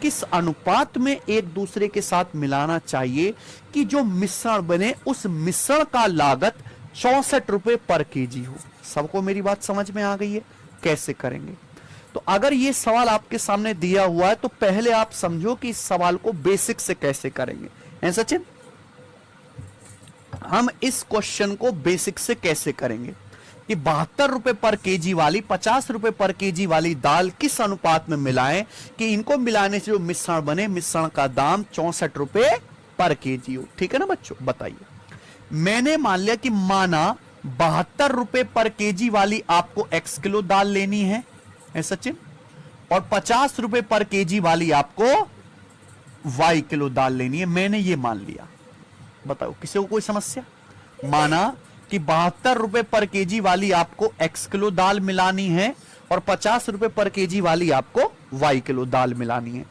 किस अनुपात में एक दूसरे के साथ मिलाना चाहिए कि जो मिश्रण बने उस मिश्रण का लागत 64 रुपए पर केजी हो। सबको मेरी बात समझ में आ गई है? कैसे करेंगे? तो अगर ये सवाल आपके सामने दिया हुआ है तो पहले आप समझो कि इस सवाल को बेसिक से कैसे करेंगे। हैं सचिन? हम इस क्वेश्चन को बेसिक से कैसे करेंगे कि 72 रुपए पर केजी वाली 50 रुपए पर केजी वाली दाल किस अनुपात में मिलाएं कि इनको मिलाने से जो मिश्रण बने, मिश्रण का दाम 64 रुपए पर केजी हो। ठीक है ना बच्चों? बताइए, मैंने मान लिया कि माना 72 रुपए पर केजी वाली आपको x किलो दाल लेनी है सचिन, और 50 रुपए पर केजी वाली आपको y किलो दाल लेनी है। मैंने ये मान लिया। बताओ किसी को कोई समस्या? माना कि 72 रुपए पर केजी वाली आपको x किलो दाल मिलानी है और 50 रुपए पर केजी वाली आपको y किलो दाल मिलानी है।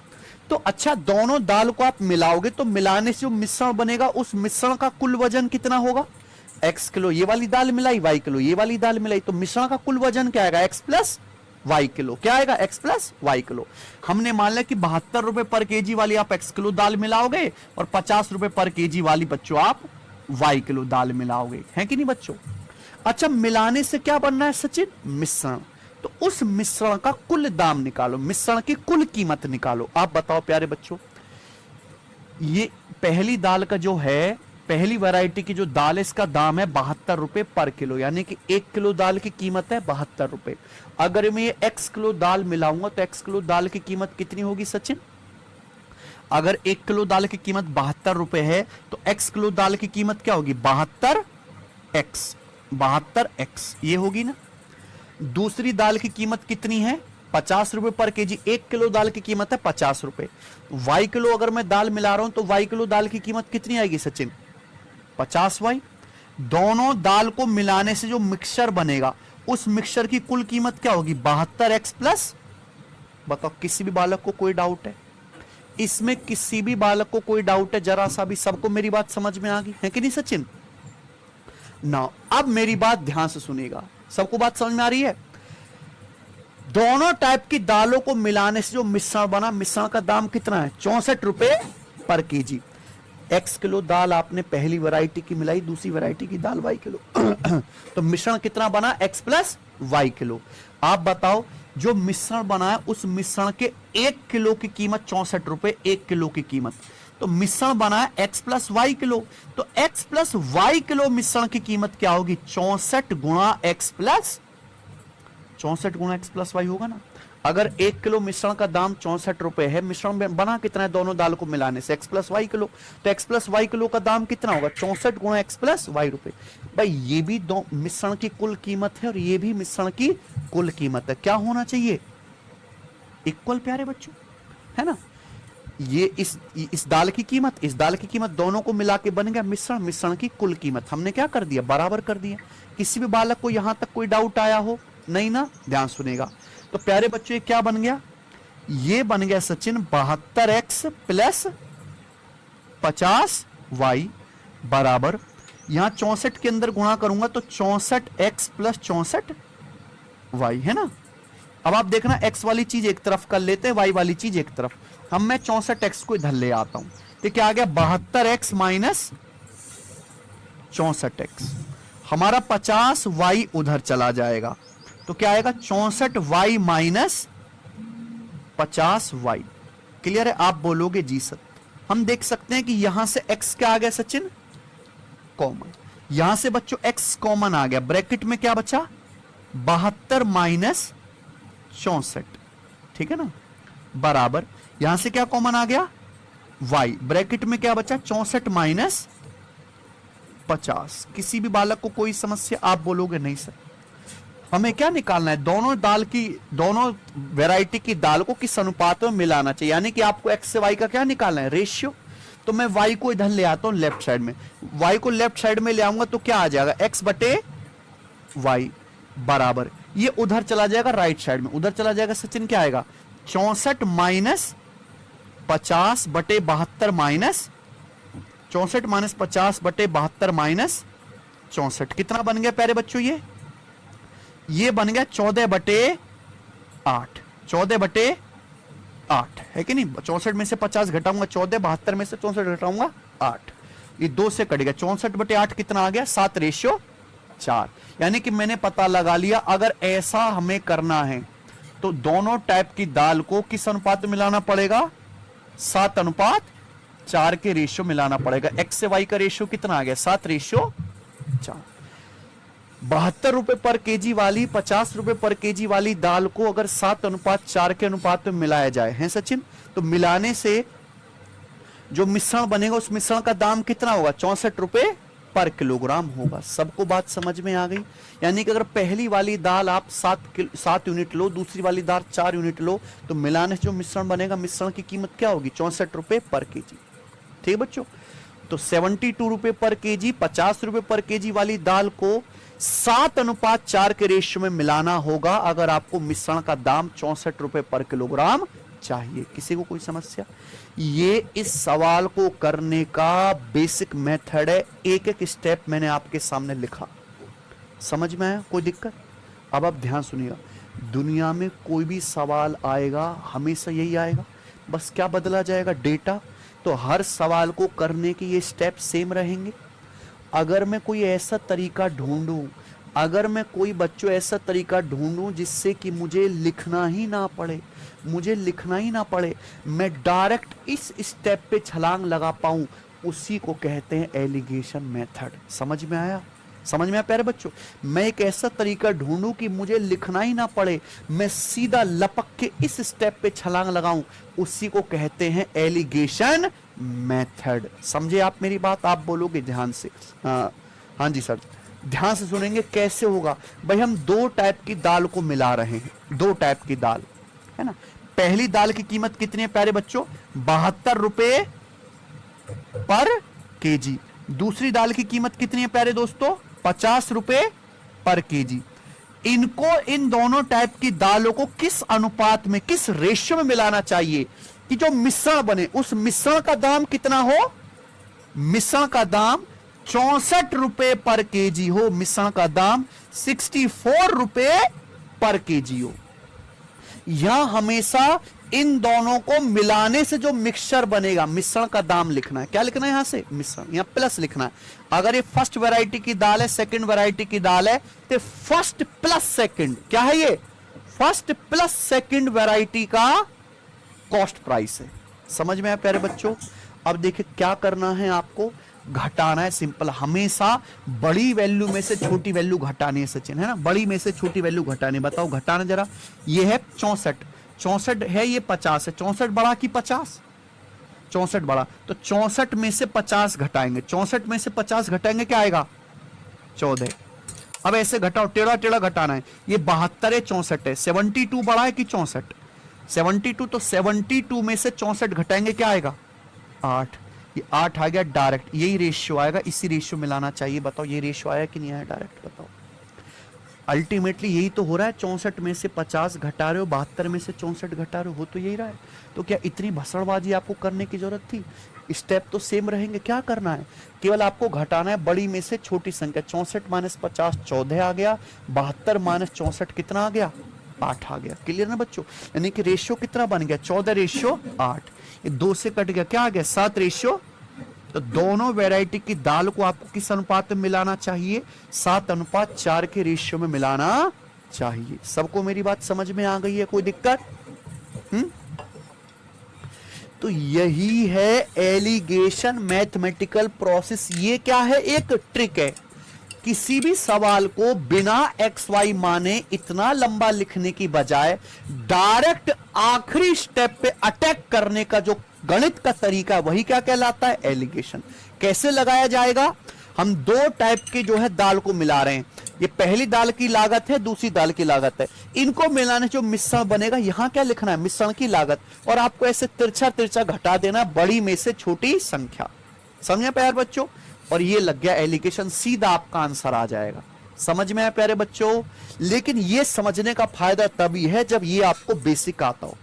तो अच्छा, दोनों दाल को आप मिलाओगे तो मिलाने से जो मिश्रण बनेगा उस मिश्रण का कुल वजन कितना होगा? x किलो ये वाली दाल मिलाई, y किलो ये वाली दाल मिलाई, तो मिश्रण का कुल वजन क्या आएगा? x plus y kilo. क्या आएगा? x plus y kilo. हमने मान लिया कि 72 रुपए पर केजी वाली आप x किलो दाल मिलाओगे और 50 रुपए पर केजी वाली बच्चों आप y किलो दाल मिलाओगे। है कि नहीं बच्चों? अच्छा, मिलाने से क्या बनना है सचिन? मिश्रण। तो उस मिश्रण का कुल दाम निकालो, मिश्रण की कुल कीमत निकालो। आप बताओ प्यारे बच्चों, ये पहली दाल का जो है, पहली वैरायटी की जो दाल है, इसका दाम है 72 रुपए पर किलो, यानी कि 1 किलो दाल की कीमत है 72 रुपए। अगर मैं ये x किलो दाल मिलाऊंगा तो x किलो दाल की कीमत कितनी होगी सचिन? अगर 1 किलो दाल की कीमत 72 रुपए है तो x किलो दाल की कीमत क्या होगी? 72x ये होगी ना। दूसरी दाल की कीमत कितनी है? 50 रुपए पर केजी। 1 किलो दाल की कीमत है 50 रुपए। y किलो अगर मैं दाल मिला रहा हूं तो y किलो दाल की कीमत कितनी आएगी सचिन? 50y। दोनों दाल को मिलाने से जो मिक्सचर बनेगा उस मिक्सचर की कुल कीमत क्या होगी? 72x plus. बताओ किसी भी बालक को कोई डाउट है इसमें? किसी भी बालक को कोई डाउट है जरा सा भी? सबको मेरी बात समझ में आ गई है कि नहीं सचिन? ना, अब मेरी बात ध्यान से सुनिएगा। सबको बात समझ में आ रही है? दोनों टाइप की दालों को मिलाने से जो मिश्रण बना, मिश्रण का दाम कितना है? 64 रुपए पर केजी। x किलो दाल आपने पहली वैरायटी की मिलाई, दूसरी वैरायटी की दाल y किलो तो मिश्रण कितना बना? x plus y kilo. आप बताओ, जो मिश्रण बना है उस मिश्रण के 1 किलो की कीमत 64 रुपए, 1 किलो की कीमत। तो मिश्रण बना है x प्लस y किलो, तो x प्लस y किलो मिश्रण की कीमत क्या होगी? 64 गुणा x प्लस 64 गुणा x प्लस y होगा ना। अगर 1 किलो मिश्रण का दाम 64 रुपए है, मिश्रण बना कितना है दोनों दाल को मिलाने से? x plus y kilo. तो x प्लस वाई किलो का दाम कितना होगा? 64 गुणा x प्लस वाई रुपए। भाई ये भी दो मिश्रण की कुल कीमत है और ये भी मिश्रण की कुल कीमत है। क्या होना चाहिए? इक्वल प्यारे बच्चों, है ना। ये इस दाल की कीमत, इस दाल की कीमत दोनों को मिला के बन गया मिश्रण, मिश्रण की कुल कीमत। हमने क्या कर दिया? बराबर कर दिया। किसी भी बालक को यहां तक कोई डाउट आया हो? नहीं ना? ध्यान सुनेगा। तो प्यारे बच्चों, ये क्या बन गया? ये बन गया सचिन 72x प्लस 50y बराबर, यहां 64 के अंदर गुणा करूंगा तो 64x प्लस 64y, है ना। अब आप देखना, x वाली चीज एक तरफ कर लेते हैं, y वाली चीज एक तरफ। हम मैं 64x को इधर ले आता हूं तो क्या आ गया? 72x minus 64x। हमारा 50y उधर चला जाएगा तो क्या आएगा? 64y minus 50y। क्लियर है? आप बोलोगे जी सर। हम देख सकते हैं कि यहां से x क्या आ गया सचिन? कॉमन। यहां से बच्चों x कॉमन आ गया, ब्रैकेट में क्या बचा? 72 माइनस 64, ठीक है ना, बराबर यहां से क्या कॉमन आ गया? y। ब्रैकेट में क्या बचा? 64 माइनस 50। किसी भी बालक को कोई समस्या? आप बोलोगे नहीं सर। हमें क्या निकालना है? दोनों वैरायटी की दाल को किस अनुपात में मिलाना चाहिए, यानी कि आपको x से y का क्या निकालना है? रेशियो। तो मैं y को इधर ले आता हूं लेफ्ट साइड में, y को लेफ्ट साइड में ले आऊंगा तो क्या आ जाएगा? x बटे y बराबर, ये उधर चला जाएगा राइट साइड में, उधर चला जाएगा सचिन, क्या आएगा? 64 माइनस 50 बटे 72 माइनस 64 माइनस 50 बटे 72 माइनस 64 कितना बन गया प्यारे बच्चों? ये बन गया 14 बटे 8, 14 बटे 8 है कि नहीं, 64 में से 50 घटाऊंगा 14, 72 में से 64 घटाऊंगा 8, ये 2 से कट गया, 64/8 कितना आ गया 7:4। यानी कि मैंने पता लगा लिया अगर ऐसा हमें करना है तो दोनों टाइप की दाल को किस अनुपात में मिलाना पड़ेगा, 7:4 के रेशियो मिलाना पड़ेगा। एक्स से वाई का रेशियो कितना आ गया 7:4। 72 रुपए पर केजी वाली 50 रुपए पर केजी वाली दाल को अगर 7:4 के अनुपात में मिलाया जाए है सचिन, तो मिलाने से जो मिश्रण बनेगा उस मिश्रण का दाम कितना होगा 64 रुपए पर किलोग्राम होगा। सबको बात समझ में आ गई। यानी कि अगर पहली वाली दाल आप 7 यूनिट लो, दूसरी वाली दाल 4 यूनिट लो, तो मिलाने से जो मिश्रण बनेगा मिश्रण की कीमत क्या होगी 64 रुपए पर केजी। ठीक बच्चों, तो 72 रुपए पर केजी 50 रुपए पर केजी वाली दाल को 7:4 के रेशियो में मिलाना होगा अगर आपको मिश्रण का दाम 64 रुपए पर किलोग्राम चाहिए। किसी को कोई समस्या? ये इस सवाल को करने का बेसिक मेथड है, एक एक स्टेप मैंने आपके सामने लिखा। समझ में आया? कोई दिक्कत? अब आप ध्यान सुनिएगा, दुनिया में कोई भी सवाल आएगा हमेशा यही आएगा, बस क्या बदला जाएगा डेटा। तो हर सवाल को करने के ये स्टेप सेम रहेंगे। अगर मैं कोई ऐसा तरीका ढूंढूं, अगर मैं कोई बच्चों ऐसा तरीका ढूंढूं जिससे कि मुझे लिखना ही ना पड़े, मुझे लिखना ही ना पड़े, मैं डायरेक्ट इस स्टेप पे छलांग लगा पाऊं, उसी को कहते हैं एलिगेशन मेथड। समझ में आया? समझ में आया प्यारे बच्चों? मैं एक ऐसा तरीका ढूंढूं कि मुझे लिखना ही ना पड़े, मैं सीधा लपक के इस स्टेप पे छलांग लगाऊं, उसी को कहते हैं एलिगेशन मेथड। समझे आप मेरी बात? आप बोलोगे ध्यान से? हाँ जी सर, ध्यान से सुनेंगे कैसे होगा। भाई हम 2 टाइप की दाल को मिला रहे हैं, 2 टाइप की दाल है ना। पहली दाल की कीमत कितनी है प्यारे बच्चों 72 रुपए पर केजी। दूसरी दाल की कीमत कितनी है प्यारे दोस्तों 50 रुपए पर केजी। इनको, इन दोनों टाइप की दालों को किस अनुपात में, किस रेशियो में मिलाना चाहिए कि जो मिश्रण बने उस मिश्रण का दाम कितना हो, मिश्रण का दाम 64 रुपए पर केजी हो, मिश्रण का दाम 64 रुपए पर केजी हो। यहां हमेशा इन दोनों को मिलाने से जो मिक्सचर बनेगा, मिश्रण का दाम लिखना है। क्या लिखना है यहां से? मिश्रण, यहां प्लस लिखना है। अगर ये फर्स्ट वैरायटी की दाल है, सेकंड वैरायटी की दाल है, तो फर्स्ट प्लस सेकंड क्या है, ये फर्स्ट प्लस सेकंड वैरायटी का कॉस्ट प्राइस है। समझ में आया प्यारे बच्चों? अब देखिए क्या करना है आपको, घटाना है। सिंपल, हमेशा बड़ी वैल्यू में से छोटी वैल्यू घटानी है सचिन, है ना। बड़ी में से छोटी वैल्यू घटानी। बताओ घटाना जरा। ये है 64 है, ये 50 है। 64 बड़ा कि 50? 64 बड़ा, तो 64 में से 50 घटाएंगे। 64 में से 50 घटाएंगे क्या आएगा 14। अब ऐसे घटाओ, टेढ़ा टेढ़ा घटाना है। ये 72 है, 64 है। 72 बड़ा है कि 64? 72, तो 72 में से 64 घटाएंगे क्या आएगा 8। ये 8 आ गया डायरेक्ट, यही रेशियो आएगा, इसी रेशियो में लाना चाहिए। बताओ ये रेशियो आया कि नहीं आया डायरेक्ट? बताओ अल्टीमेटली यही तो हो रहा है। 64 में से 50 घटा रहे हो, 72 में से 64 घटा रहे हो तो यही रहा है। तो क्या इतनी भसड़बाजी आपको करने की जरूरत थी? स्टेप तो सेम रहेंगे। क्या करना है, केवल आपको घटाना है बड़ी में से छोटी संख्या। 64 माइनस 50 14 आ गया, 72 माइनस 64 कितना आ गया 8 आ गया। क्लियर ना बच्चों? यानी कि रेशियो कितना बन गया 14:8। ये 2 से कट गया, क्या आ गया 7:। तो दोनों वैरायटी की दाल को आपको किस अनुपात में मिलाना चाहिए 7:4 के रेशियो में मिलाना चाहिए। सबको मेरी बात समझ में आ गई है? कोई दिक्कत? तो यही है एलिगेशन मैथमेटिकल प्रोसेस। ये क्या है, एक ट्रिक है। किसी भी सवाल को बिना एक्स वाई माने इतना लंबा लिखने की बजाय डायरेक्ट आखिरी स्टेप पे अटैक करने का जो गणित का तरीका, वही क्या कहलाता है एलिगेशन। कैसे लगाया जाएगा, हम 2 टाइप के जो है दाल को मिला रहे हैं। ये पहली दाल की लागत है, दूसरी दाल की लागत है। इनको मिलाने जो मिश्रण बनेगा, यहां क्या लिखना है मिश्रण की लागत, और आपको ऐसे तिरछा तिरछा घटा देना बड़ी में से छोटी संख्या। समझे प्यारे बच्चों? और ये लग गया एलिगेशन, सीधा आपका आंसर आ जाएगा। समझ में आया प्यारे बच्चों? लेकिन ये समझने का फायदा तभी है जब ये आपको बेसिक आता हो।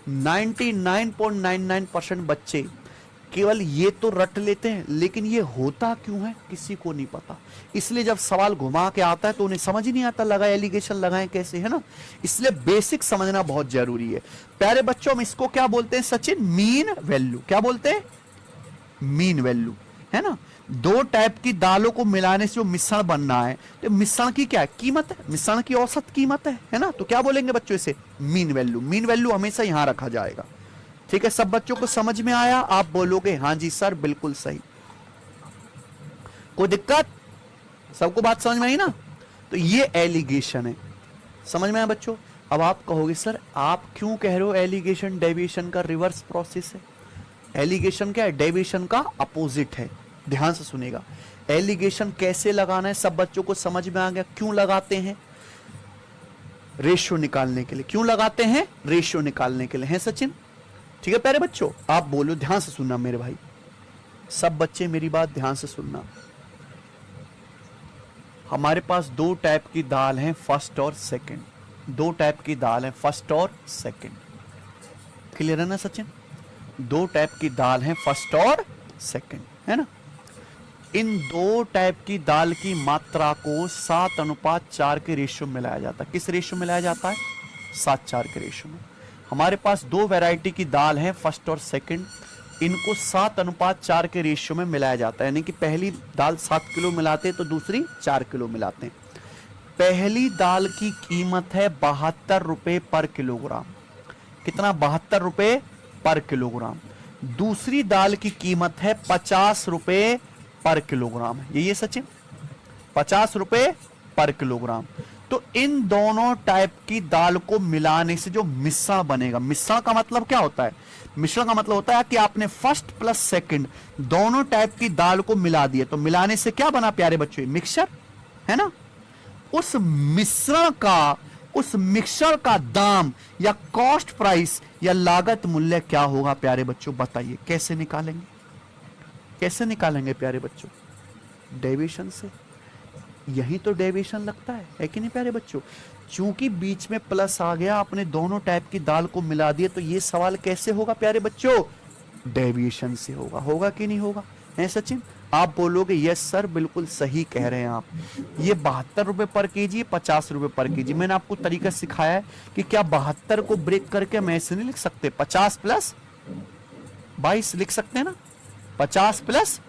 99.99% बच्चे केवल ये तो रट लेते हैं, लेकिन ये होता क्यों है किसी को नहीं पता। इसलिए जब सवाल घुमा के आता है तो उन्हें समझ ही नहीं आता लगा एलिगेशन लगाएं कैसे, है ना। इसलिए बेसिक समझना बहुत जरूरी है प्यारे बच्चों। हम इसको क्या बोलते हैं सचिन? Mean value. क्या बोलते हैं? मीन वैल्यू, है ना। दो टाइप की दालों को मिलाने से जो मिश्रण बनना है, तो मिश्रण की क्या है? कीमत है, मिश्रण की औसत कीमत है ना। तो क्या बोलेंगे बच्चों इसे? Mean value. मीन वैल्यू हमेशा यहां रखा जाएगा। ठीक है, सब बच्चों को समझ में आया? आप बोलोगे हाँ जी सर बिल्कुल सही। कोई दिक्कत? सबको बात समझ में आई ना। तो ये एलिगेशन है, समझ में आया बच्चों। अब आप कहोगे सर आप क्यों कह रहे हो एलिगेशन डेविएशन का रिवर्स प्रोसेस है? एलिगेशन क्या है? डेविएशन का अपोजिट है। ध्यान से सुनेगा। एलिगेशन कैसे लगाना है सब बच्चों को समझ में आ गया। क्यों लगाते हैं? रेशियो निकालने के लिए। क्यों लगाते हैं? रेशियो निकालने के लिए, है सचिन? ठीक है प्यारे बच्चों, आप बोलो, ध्यान से सुनना मेरे भाई, सब बच्चे मेरी बात ध्यान से सुनना। हमारे पास दो टाइप की दाल है, फर्स्ट और सेकंड। दो टाइप की दाल है, फर्स्ट और सेकंड। क्लियर है ना सचिन? दो टाइप की दाल है, फर्स्ट और सेकंड, है ना। इन दो टाइप की दाल की मात्रा को 7:4 के रेशियो में मिलाया जाता है। किस रेशियो में मिलाया जाता है? 7:4 के रेशियो में। हमारे पास दो वैरायटी की दाल है, फर्स्ट और सेकंड। इनको 7:4 के रेशियो में मिलाया जाता है, यानी कि पहली दाल 7 किलो मिलाते हैं तो दूसरी 4 किलो मिलाते हैं। पहली दाल की कीमत है 72 रुपए पर किलोग्राम। कितना? 72 रुपए पर किलोग्राम। दूसरी दाल की कीमत है 50 रुपए पर किलोग्राम। ये सचिन 50 रुपए पर किलोग्राम। तो इन दोनों टाइप की दाल को मिलाने से जो मिश्रण बनेगा, मिश्रण का मतलब क्या होता है? मिश्रण का मतलब होता है कि आपने फर्स्ट प्लस सेकंड दोनों टाइप की दाल को मिला दिया, तो मिलाने से क्या बना प्यारे बच्चों? मिक्सचर, है ना। उस मिक्सचर का दाम या कॉस्ट प्राइस या लागत मूल्य क्या होगा प्यारे बच्चों? बताइए कैसे निकालेंगे? कैसे निकालेंगे प्यारे बच्चों? डेविएशन से। यही तो डेविएशन लगता है कि नहीं प्यारे बच्चों? चूंकि बीच में प्लस आ गया, आपने दोनों टाइप की दाल को मिला दिया, तो ये सवाल कैसे होगा प्यारे बच्चों? डेविएशन से होगा। होगा कि नहीं होगा? है सचिन? आप बोलोगे यस सर बिल्कुल सही कह रहे हैं आप। ये 72 रुपए पर केजी, 50 रुपए पर केजी। मैंने आपको तरीका सिखाया है कि क्या 72 को ब्रेक करके हम ऐसे नहीं लिख सकते? 50 प्लस 22 लिख सकते हैं ना। 50 प्लस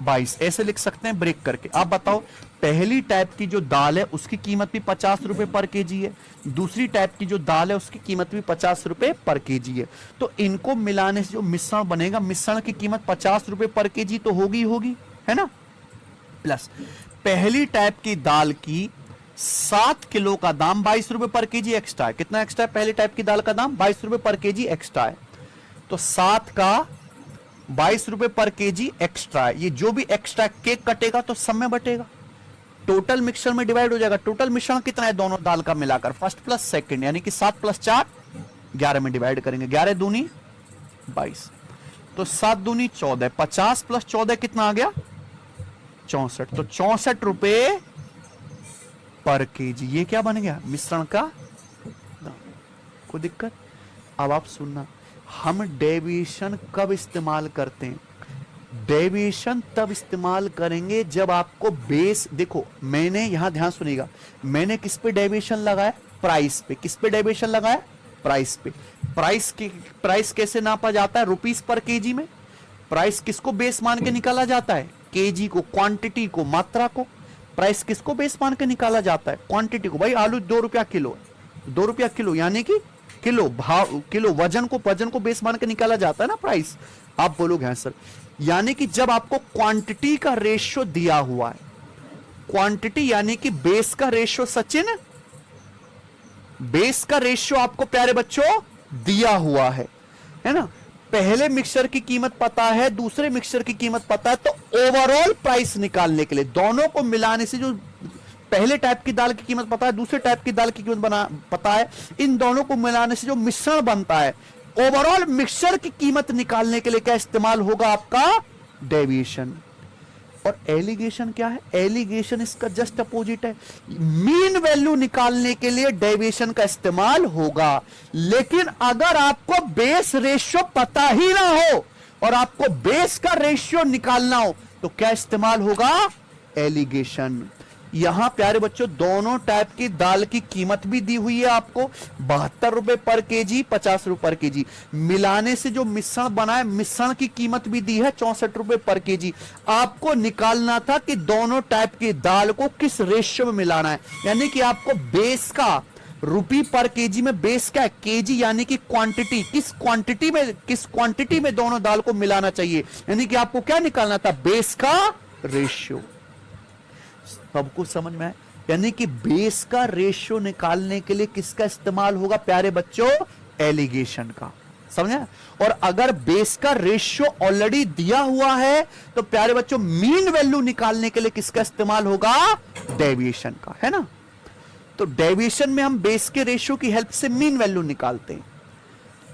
22 ऐसे लिख सकते हैं ब्रेक करके। आप बताओ, पहली टाइप की जो दाल है उसकी कीमत भी 50 रुपए पर केजी है, दूसरी टाइप की जो दाल है उसकी कीमत भी 50 रुपए पर केजी है। तो इनको मिलाने से जो मिश्रण बनेगा, मिश्रण की कीमत 50 रुपए पर केजी तो होगी, है ना। प्लस पहली टाइप की दाल की 7 किलो का दाम 22 रुपए पर केजी एक्स्ट्रा है। कितना एक्स्ट्रा है? पहली टाइप की दाल का दाम 22 रुपए पर केजी एक्स्ट्रा है। तो 7 का 22 रुपए पर केजी एक्स्ट्रा है। ये जो भी एक्स्ट्रा केक कटेगा तो सब में बटेगा, टोटल मिक्सचर में डिवाइड हो जाएगा। टोटल मिश्रण कितना है दोनों दाल का मिलाकर? फर्स्ट प्लस सेकंड, यानी कि 7 प्लस 4 11 में डिवाइड करेंगे। 11 दूनी 22, तो 7 दूनी 14। 50 प्लस 14 कितना आ गया? 64। तो 64 रुपए पर केजी। ये क्या बन गया? मिश्रण का दाम। कोई दिक्कत? अब आप सुनना, हम डेविएशन कब इस्तेमाल करते हैं? डेविएशन तब इस्तेमाल करेंगे जब आपको बेस, देखो मैंने यहां ध्यान सुनिएगा, मैंने किस पे डेविएशन लगाया? प्राइस पे। किस पे डेविएशन लगाया? प्राइस पे। प्राइस कैसे नापा जाता है? रुपीस पर केजी में। प्राइस किसको बेस मान के निकाला जाता है? केजी को, क्वांटिटी को, मात्रा को। प्राइस किसको बेस मान के निकाला जाता है? क्वांटिटी को। भाई आलू 2 रुपया किलो है, 2 रुपया किलो, यानी कि किलो भाव, किलो वजन को बेस मान के निकाला जाता है ना प्राइस। आप बोलोगे हाँ सर, यानी कि जब आपको क्वांटिटी का रेशियो दिया हुआ है, क्वांटिटी यानी कि बेस का रेशियो, सचिन बेस का रेशियो आपको प्यारे बच्चों दिया हुआ है ना। पहले मिक्सचर की कीमत पता है, दूसरे मिक्सचर की कीमत पता है, तो ओवरऑल प्राइस निकालने के लिए दोनों को मिलाने से जो पहले टाइप की दाल की कीमत पता है, दूसरे टाइप की दाल की कीमत पता है, इन दोनों को मिलाने से जो मिश्रण बनता है, ओवरऑल मिक्सचर की कीमत निकालने के लिए क्या इस्तेमाल होगा? आपका डेविएशन। और एलिगेशन क्या है? एलिगेशन इसका जस्ट अपोजिट है। मीन वैल्यू निकालने के लिए डेविएशन का इस्तेमाल होगा। लेकिन अगर आपको बेस रेशियो पता ही ना हो और आपको बेस का रेशियो निकालना हो तो क्या इस्तेमाल होगा? एलिगेशन। यहां प्यारे बच्चों दोनों टाइप की दाल की कीमत भी दी हुई है आपको, 72 रुपए पर केजी, 50 रुपए पर केजी। मिलाने से जो मिश्रण बना है, मिश्रण की कीमत भी दी है 64 रुपए पर केजी। आपको निकालना था कि दोनों टाइप की दाल को किस रेशियो में मिलाना है, यानी कि आपको बेस का रुपी पर केजी में बेस क्या है? केजी, यानी कि क्वांटिटी, किस क्वांटिटी में दोनों दाल को मिलाना चाहिए, यानी कि आपको क्या निकालना था? बेस का रेशियो। सबको समझ में आए? यानी कि बेस का रेशियो निकालने के लिए किसका इस्तेमाल होगा प्यारे बच्चों? एलिगेशन का। समझे? और अगर बेस का रेशियो ऑलरेडी दिया हुआ है तो प्यारे बच्चों मीन वैल्यू निकालने के लिए किसका इस्तेमाल होगा? डेविएशन का, है ना? तो डेविएशन में हम बेस के रेशियो की हेल्प से मीन वैल्यू निकालते हैं,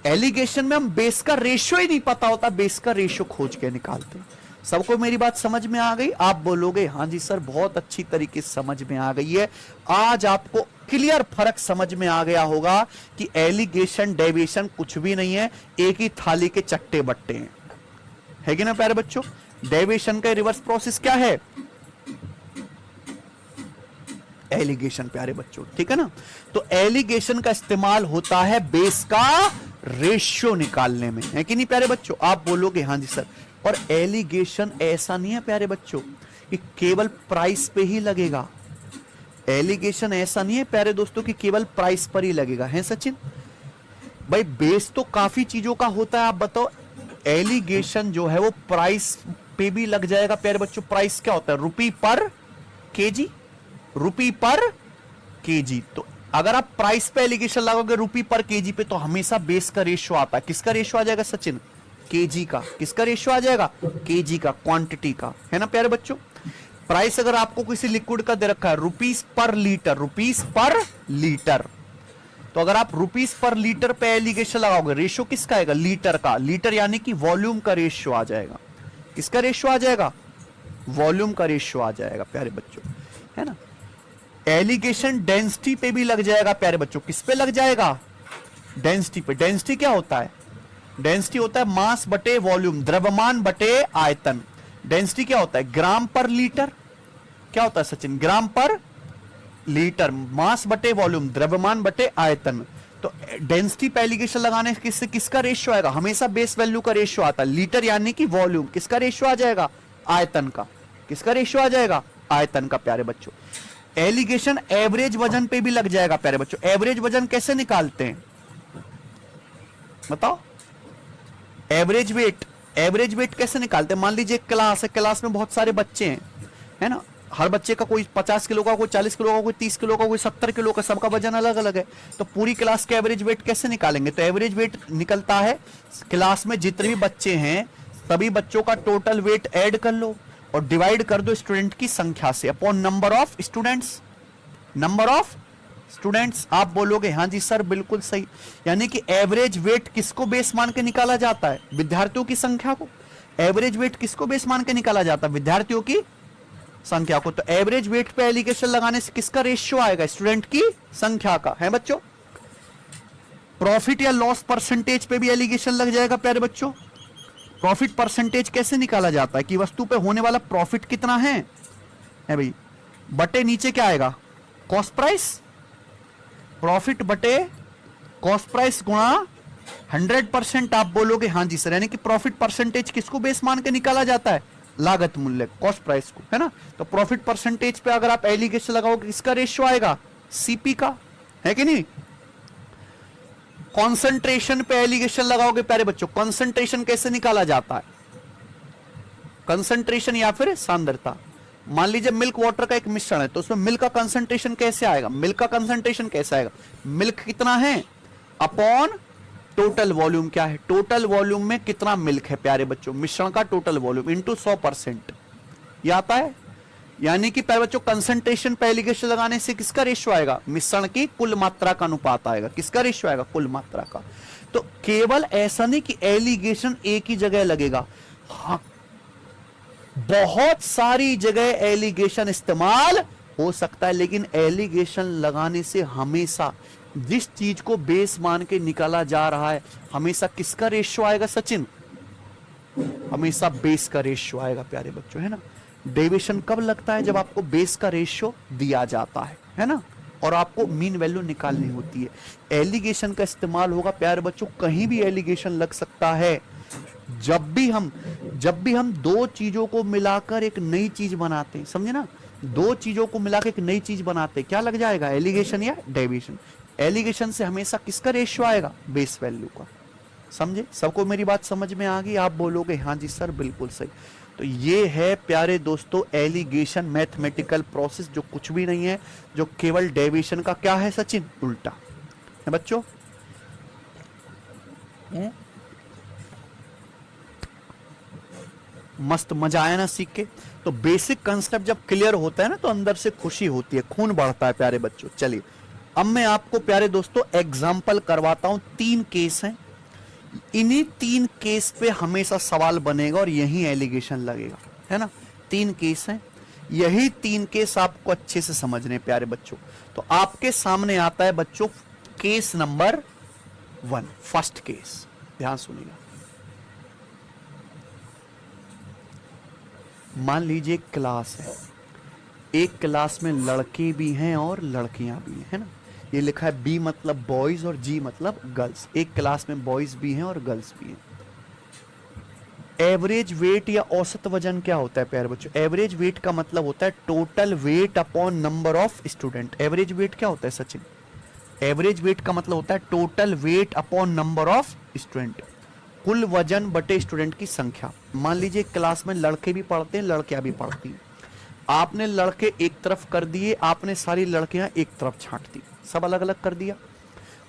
एलिगेशन में हम बेस का रेशियो ही नहीं पता होता, बेस का रेशियो खोज के निकालते हैं। सबको मेरी बात समझ में आ गई? आप बोलोगे हां जी सर बहुत अच्छी तरीके से समझ में आ गई है। आज आपको क्लियर फर्क समझ में आ गया होगा कि एलिगेशन डेविएशन कुछ भी नहीं है, एक ही थाली के चट्टे बट्टे हैं, है कि ना प्यारे बच्चों? डेविएशन का रिवर्स प्रोसेस क्या है? एलिगेशन प्यारे बच्चों, ठीक है ना? तो एलिगेशन का इस्तेमाल होता है बेस का रेशियो निकालने में, है कि नहीं प्यारे बच्चों? आप बोलोगे हां जी सर। और एलिगेशन ऐसा नहीं है प्यारे बच्चों कि केवल प्राइस पे ही लगेगा। एलिगेशन ऐसा नहीं है प्यारे दोस्तों कि केवल प्राइस पर ही लगेगा, है सचिन भाई? बेस तो काफी चीजों का होता है, आप बताओ। एलिगेशन जो है वो प्राइस पे भी लग जाएगा प्यारे बच्चों। प्राइस क्या होता है? रुपी पर केजी, रुपी पर केजी। तो अगर आप प्राइस पे एलिगेशन लगाओगे रुपी पर केजी पे, तो हमेशा बेस का रेशियो आता है। किसका रेशियो आ जाएगा सचिन? केजी का। किसका रेशियो आ जाएगा? केजी का, क्वांटिटी का, है ना प्यारे बच्चों? प्राइस अगर आपको किसी लिक्विड का दे रखा है रुपीस पर लीटर, रुपीस पर लीटर, तो अगर आप रुपीस पर लीटर पे एलिगेशन लगाओगे, रेशियो किसका आएगा? लीटर का। लीटर यानी कि वॉल्यूम का रेशियो आ जाएगा। किसका रेशियो आ जाएगा? वॉल्यूम का रेशियो आ जाएगा प्यारे बच्चों, है ना? एलिगेशन डेंसिटी पे भी लग जाएगा प्यारे बच्चों। किस पे लग जाएगा? डेंसिटी पे। डेंसिटी क्या होता है? डेंसिटी होता है मास बटे वॉल्यूम, द्रव्यमान बटे आयतन। डेंसिटी क्या होता है? ग्राम पर लीटर। क्या होता है सचिन? ग्राम पर लीटर। मास बटे वॉल्यूम, द्रव्यमान बटे आयतन। तो डेंसिटी पे एलिगेशन लगाने से किसका रेशियो आएगा? हमेशा बेस वैल्यू का रेशियो आता है। लीटर यानी कि वॉल्यूम। किसका रेशियो आ जाएगा? आयतन का। किसका रेशियो आ जाएगा? आयतन का प्यारे बच्चों। एलिगेशन एवरेज वजन पे भी लग जाएगा प्यारे बच्चों। एवरेज वजन कैसे निकालते हैं बताओ? Average weight. एवरेज वेट कैसे निकालते हैं? मान लीजिए क्लास है, क्लास में बहुत सारे बच्चे हैं, है ना? हर बच्चे का कोई 50 किलो का, कोई 40 किलो का, कोई 30 किलो का, कोई 70 किलो का, सबका वजन अलग अलग है। तो पूरी क्लास के एवरेज वेट कैसे निकालेंगे? तो एवरेज वेट निकलता है क्लास में जितने भी बच्चे हैं सभी बच्चों का टोटल वेट ऐड कर लो और डिवाइड कर दो स्टूडेंट की संख्या से upon number of students. Number of students. आप बोलोगे हां जी सर बिल्कुल सही। यानी कि एवरेज वेट किसको बेस मान के निकाला जाता है? विद्यार्थियों की संख्या को। एवरेज वेट किसको बेस मान के निकाला जाता है? विद्यार्थियों की संख्या को। तो एवरेज वेट पे एलिगेशन लगाने से किसका रेशियो आएगा? स्टूडेंट की संख्या का, है बच्चों? प्रॉफिट या लॉस परसेंटेज पे भी एलिगेशन लग जाएगा प्यारे बच्चों। प्रॉफिट परसेंटेज कैसे निकाला जाता है? कि वस्तु पे होने वाला प्रॉफिट कितना है भाई, बटे नीचे क्या आएगा? Cost price. प्रॉफिट बटे कॉस्ट प्राइस गुणा 100%। आप बोलोगे हां जी सर। यानी कि प्रॉफिट परसेंटेज किसको बेस मान के निकाला जाता है? लागत मूल्य, कॉस्ट प्राइस को, है ना? तो प्रॉफिट परसेंटेज पे अगर आप एलिगेशन लगाओगे किसका रेशियो आएगा? सीपी का, है कि नहीं? कंसंट्रेशन पे एलिगेशन लगाओगे प्यारे बच्चों। कंसंट्रेशन कैसे निकाला जाता है? कंसंट्रेशन या फिर सांद्रता। मान लीजिए मिल्क वाटर का एक मिश्रण है, तो उसमें मिल्क का कंसंट्रेशन कैसे आएगा? मिल्क का कंसंट्रेशन कैसे आएगा? मिल्क कितना है अपॉन टोटल वॉल्यूम। क्या है? टोटल वॉल्यूम में कितना मिल्क है प्यारे बच्चों? मिश्रण का टोटल वॉल्यूम इंटू 100%, ये आता है। यानी कि प्यारे बच्चों कंसंट्रेशन पे एलिगेशन लगाने से किसका रेशियो आएगा? मिश्रण की कुल मात्रा का अनुपात आएगा। किसका रेशियो आएगा? कुल मात्रा का। तो केवल ऐसा नहीं कि एलिगेशन एक ही जगह लगेगा, हाँ बहुत सारी जगह एलिगेशन इस्तेमाल हो सकता है। लेकिन एलिगेशन लगाने से हमेशा जिस चीज को बेस मान के निकाला जा रहा है, हमेशा किसका रेशियो आएगा सचिन? हमेशा बेस का रेशियो आएगा प्यारे बच्चों, है ना। डेविएशन कब लगता है? जब आपको बेस का रेशियो दिया जाता है ना, और आपको मीन वैल्यू निकालनी होती है। एलिगेशन का इस्तेमाल होगा प्यारे बच्चों, कहीं भी एलिगेशन लग सकता है। जब भी हम दो चीजों को मिलाकर एक नई चीज बनाते हैं, समझे ना, दो चीजों को मिलाकर एक नई चीज बनाते हैं, क्या लग जाएगा? एलिगेशन या डेविएशन। एलिगेशन से हमेशा किसका रेशियो आएगा? बेस वैल्यू का। समझे? सबको मेरी बात समझ में आ गई? आप बोलोगे हाँ जी सर बिल्कुल सही। तो ये है प्यारे दोस्तों एलिगेशन, मैथमेटिकल प्रोसेस, जो कुछ भी नहीं है, जो केवल डेविएशन का क्या है सचिन? उल्टा है बच्चों। मस्त मजा आया ना सीख के? तो बेसिक कंसेप्ट जब क्लियर होता है ना, तो अंदर से खुशी होती है, खून बढ़ता है प्यारे बच्चों। चलिए अब मैं आपको प्यारे दोस्तों एग्जाम्पल करवाता हूं। 3 केस हैं, इन्हीं 3 केस पे हमेशा सवाल बनेगा और यही एलिगेशन लगेगा, है ना। 3 केस हैं, यही 3 केस आपको अच्छे से समझने प्यारे बच्चों। तो आपके सामने आता है बच्चों केस नंबर 1, फर्स्ट केस, ध्यान सुनिएगा। मान लीजिए क्लास है, एक क्लास में लड़के भी हैं और लड़कियां भी हैं, है ना। ये लिखा है बी मतलब बॉयज और जी मतलब गर्ल्स। एक क्लास में बॉयज भी हैं और गर्ल्स भी हैं। एवरेज वेट या औसत वजन क्या होता है प्यारे बच्चों? एवरेज वेट का मतलब होता है total weight upon number of student. Average weight क्या होता है सचिन? एवरेज वेट का मतलब होता है total weight upon number of student, कुल वजन बटे स्टूडेंट की संख्या। मान लीजिए क्लास में लड़के भी पढ़ते हैं, लड़कियां भी पढ़ती हैं। आपने लड़के एक तरफ कर दिए, आपने सारी लड़कियां एक तरफ छांट दी, सब अलग अलग कर दिया।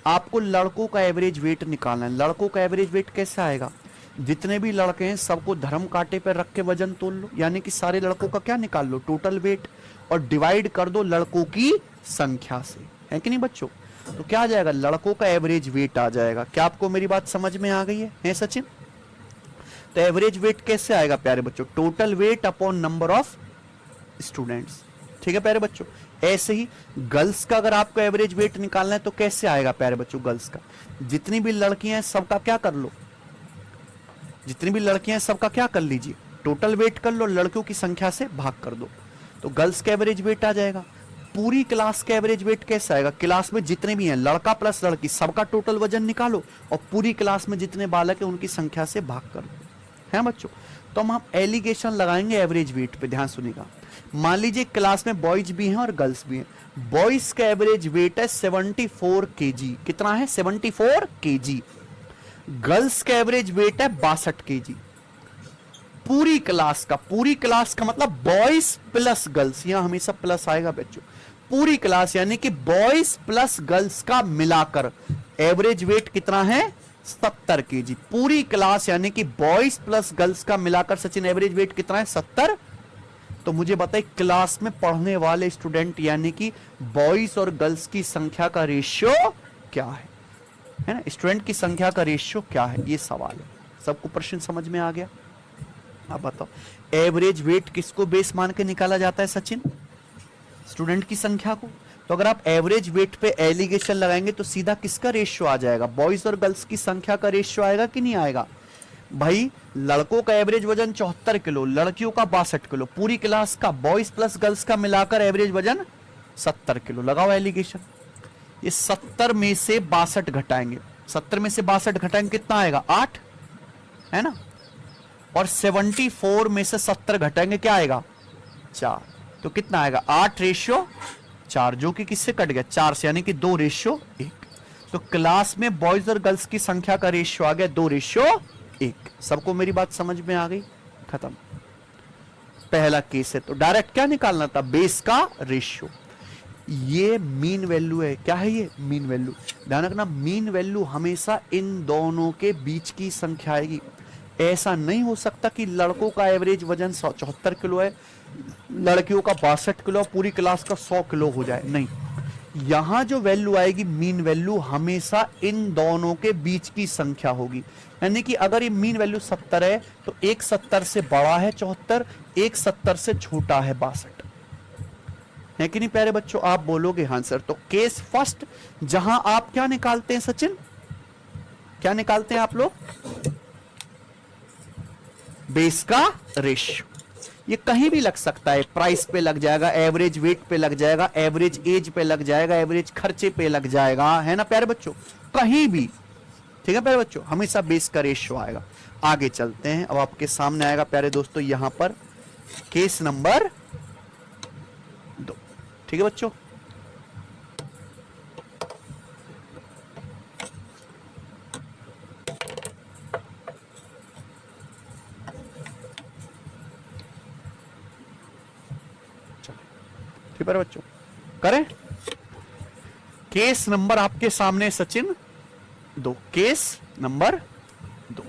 आपको लड़कों का एवरेज वेट निकालना है। लड़कों का एवरेज वेट कैसे आएगा? जितने भी लड़के हैं सबको धर्म कांटे पर रख के वजन तोल लो, यानी कि सारे लड़कों का क्या निकाल लो? टोटल वेट, और डिवाइड कर दो लड़कों की संख्या से, है कि नहीं बच्चों? तो क्या आ जाएगा? लड़कों का एवरेज वेट आ जाएगा। क्या आपको मेरी बात समझ में आ गई है सचिन? तो एवरेज वेट कैसे आएगा प्यारे बच्चों? Total weight upon number of students, ठीक है प्यारे बच्चों। ऐसे ही गर्ल्स का अगर आपको एवरेज वेट निकालना है तो कैसे आएगा प्यारे बच्चों? गर्ल्स का जितनी भी लड़कियां हैं सबका क्या कर लो, जितनी भी लड़कियां हैं सबका क्या कर लीजिए? टोटल वेट कर लो, लड़कियों की संख्या से भाग कर दो, तो गर्ल्स का एवरेज वेट आ जाएगा। पूरी क्लास का एवरेज वेट कैसा आएगा? क्लास में जितने भी हैं लड़का प्लस लड़की सबका टोटल वजन निकालो और पूरी क्लास में जितने बालक हैं उनकी संख्या से भाग कर दो, है बच्चों। तो हम एलिगेशन लगाएंगे एवरेज वेट पे, ध्यान सुनिएगा। मान लीजिए क्लास में बॉयज भी हैं और गर्ल्स भी हैं। बॉयज का एवरेज वेट है 74 केजी। कितना है? 74 केजी। गर्ल्स का एवरेज वेट है 62 केजी। पूरी क्लास का मतलब बॉयज प्लस गर्ल्स, यहां हमेशा प्लस आएगा बच्चों। पूरी क्लास यानी कि बॉयज प्लस गर्ल्स का मिलाकर एवरेज वेट कितना है? 70 केजी। पूरी क्लास यानी कि बॉयज प्लस गर्ल्स का मिलाकर सचिन एवरेज वेट कितना है? 70। तो मुझे बताइए क्लास में पढ़ने वाले स्टूडेंट यानी कि बॉयज और गर्ल्स की संख्या का रेशियो क्या है ना? स्टूडेंट की संख्या का रेशियो क्या है? ये सवाल है। सबको प्रश्न समझ में आ गया? आप बताओ एवरेज वेट किसको बेस मान के निकाला जाता है सचिन? स्टूडेंट की संख्या को। तो अगर आप एवरेज वेट पे एलिगेशन लगाएंगे तो सीधा किसका रेशियो आ जाएगा? बॉयज और गर्ल्स की संख्या का रेशियो आएगा कि नहीं आएगा? भाई लड़कों का एवरेज वजन 74 किलो, लड़कियों का 62 किलो, पूरी क्लास का बॉयज प्लस गर्ल्स का मिलाकर एवरेज वजन 70 किलो। लगाओ एलिगेशन। ये 70 में से 62 घटाएंगे, 70 में से 62 घटाएंगे कितना आएगा? 8, है ना। और 74 में से 70 घटाएंगे क्या आएगा? 4। तो कितना आएगा? 8:4, जो कि किससे कट गया? 4 से, यानी कि 2:1। तो क्लास में बॉयज और गर्ल्स की संख्या का रेशियो आ गया 2:1। सबको मेरी बात समझ में आ गई? खत्म। पहला केस है तो डायरेक्ट क्या निकालना था? बेस का रेशियो। ये मीन वैल्यू है। क्या है ये? Mean value. ध्यान रखना मीन वैल्यू हमेशा इन दोनों के बीच की संख्या आएगी। ऐसा नहीं हो सकता कि लड़कों का एवरेज वजन 74 किलो है, लड़कियों का 62 किलो, पूरी क्लास का 100 किलो हो जाए। नहीं, यहां जो वैल्यू आएगी मीन वैल्यू हमेशा इन दोनों के बीच की संख्या होगी। यानी कि अगर ये मीन वैल्यू 70 है तो एक 70 से बड़ा है 74, एक 70 से छोटा है 62, है कि नहीं प्यारे बच्चों? आप बोलोगे हाँ सर। तो केस फर्स्ट जहां आप क्या निकालते हैं सचिन? क्या निकालते हैं आप लोग? बेस का रेशियो। ये कहीं भी लग सकता है, प्राइस पे लग जाएगा, एवरेज वेट पे लग जाएगा, एवरेज एज पे लग जाएगा, एवरेज खर्चे पे लग जाएगा, है ना प्यारे बच्चों, कहीं भी। ठीक है प्यारे बच्चों, हमेशा बेस का रेशियो आएगा। आगे चलते हैं, अब आपके सामने आएगा प्यारे दोस्तों यहां पर केस नंबर 2। ठीक है बच्चों, ठीक है बच्चों, करें केस नंबर आपके सामने सचिन 2, केस नंबर 2।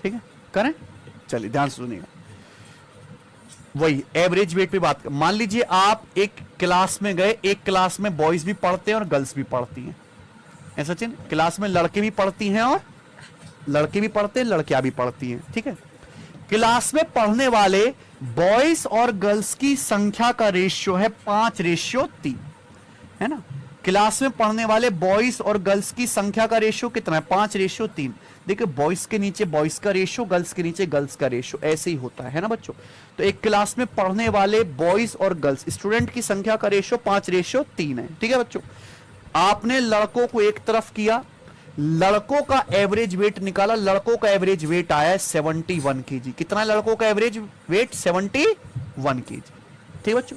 ठीक है, करें, चलिए ध्यान से सुनिएगा। वही एवरेज वेट पे बात कर, मान लीजिए आप एक क्लास में गए, एक क्लास में बॉयज भी पढ़ते हैं और गर्ल्स भी पढ़ती हैं, है सचिन, क्लास में लड़के भी पढ़ती हैं और लड़के भी पढ़ते हैं, लड़कियां भी पढ़ती हैं। ठीक है, क्लास में पढ़ने वाले बॉयज और गर्ल्स की संख्या का रेशियो है 5:3, है ना। क्लास में पढ़ने वाले बॉयज और गर्ल्स की संख्या का रेशियो कितना है? 5:3। देखिए बॉयज के नीचे बॉयज का रेशियो, गर्ल्स के नीचे गर्ल्स का रेशियो, ऐसे ही होता है ना बच्चों। तो एक क्लास में पढ़ने वाले बॉयज और गर्ल्स स्टूडेंट की संख्या का रेशियो 5:3 है। ठीक है बच्चों, आपने लड़कों को एक तरफ किया, लड़कों का एवरेज वेट निकाला, लड़कों का एवरेज वेट आया 71 केजी। कितना है लड़कों का एवरेज वेट? 71 केजी। ठीक है बच्चों,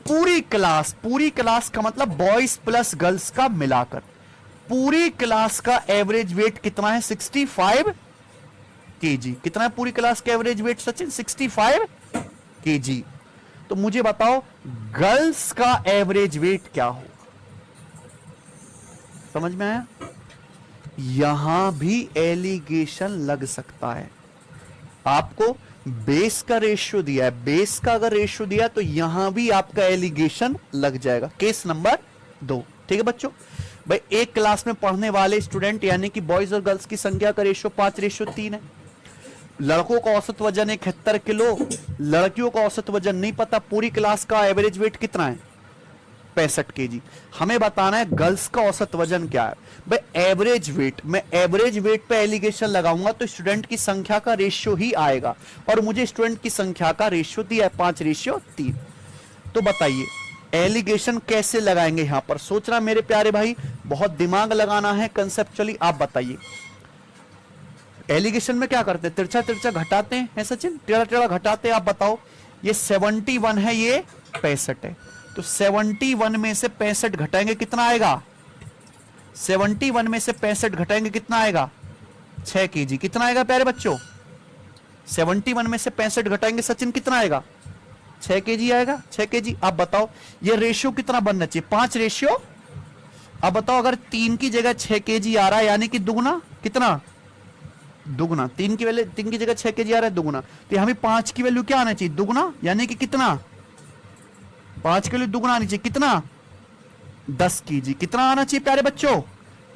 पूरी क्लास का मतलब बॉयज प्लस गर्ल्स का मिलाकर पूरी क्लास का एवरेज वेट कितना है? 65 केजी। कितना है पूरी क्लास का एवरेज वेट सचिन? 65 केजी। तो मुझे बताओ गर्ल्स का एवरेज वेट क्या होगा? समझ में आया? यहां भी एलिगेशन लग सकता है। आपको बेस का रेशियो दिया है, बेस का अगर रेशियो दिया तो यहां भी आपका एलिगेशन लग जाएगा। Case number 2। ठीक है बच्चों, भाई एक क्लास में पढ़ने वाले स्टूडेंट यानी कि बॉयज और गर्ल्स की संख्या का रेशियो 5:3 है। लड़कों का औसत वजन 71 किलो, लड़कियों का औसत वजन नहीं पता। पूरी क्लास का एवरेज वेट कितना है? 65 केजी। हमें बताना है गर्ल्स का औसत वजन क्या है। भाई एवरेज वेट, मैं एवरेज वेट पे एलिगेशन लगाऊंगा तो स्टूडेंट की संख्या का रेशियो ही आएगा, और मुझे स्टूडेंट की संख्या का रेशियो दिया है 5:3। तो बताइए एलिगेशन कैसे लगाएंगे? यहां पर सोचना मेरे प्यारे भाई, बहुत दिमाग लगाना है कंसेप्चुअली। आप बताइए एलिगेशन में क्या करते हैं? तिरछा तिरछा घटाते हैं, है सचिन? टेढ़ा टेढ़ा घटाते हैं। आप बताओ ये 71 है, ये 65 है, तो 71 में से 65 घटाएंगे कितना आएगा? 71 में से 65 घटाएंगे कितना आएगा? 6 केजी। कितना आएगा प्यारे बच्चों? 71 में से 65 घटाएंगे सचिन कितना आएगा? 6 केजी आएगा। 6 केजी। आप बताओ ये रेशियो कितना बनना चाहिए? 5:। अब बताओ अगर 3 की जगह 6 केजी आ रहा है यानी कि दुगुना, कितना? दुगुना। 3 की जगह 6 केजी आ रहा है, दुगुना। तो यहां भी 5 की वैल्यू क्या आना चाहिए? दुगुना, यानी कि कितना? 5 के लिए दुगुना आनी चाहिए, कितना? 10 केजी। कितना आना चाहिए प्यारे बच्चों?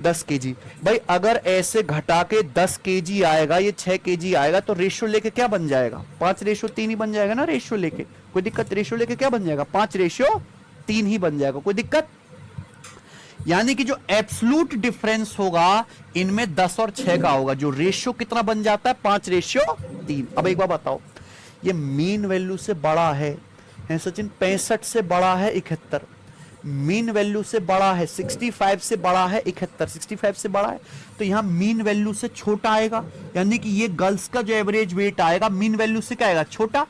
10 केजी। भाई अगर ऐसे घटा के 10 केजी आएगा, ये 6 केजी आएगा, तो रेशियो लेके क्या बन जाएगा? 5:3 ही बन जाएगा ना रेशियो लेके। कोई दिक्कत? रेशियो लेके क्या बन जाएगा? 5:3 ही बन जाएगा। कोई दिक्कत? यानी कि जो एब्सोल्यूट डिफरेंस होगा इनमें 10 और 6 का होगा। जो रेशियो कितना बन जाता है? 5:3। अब एक बार बताओ, ये मीन वैल्यू से बड़ा है सचिन, 65 से बड़ा है 71, मीन वैल्यू से बड़ा है 65 से बड़ा है 71, 65 से बड़ा है, तो यहां मीन वैल्यू से छोटा आएगा। यानी कि ये गर्ल्स का जो एवरेज वेट आएगा मीन वैल्यू से क्या आएगा? छोटा।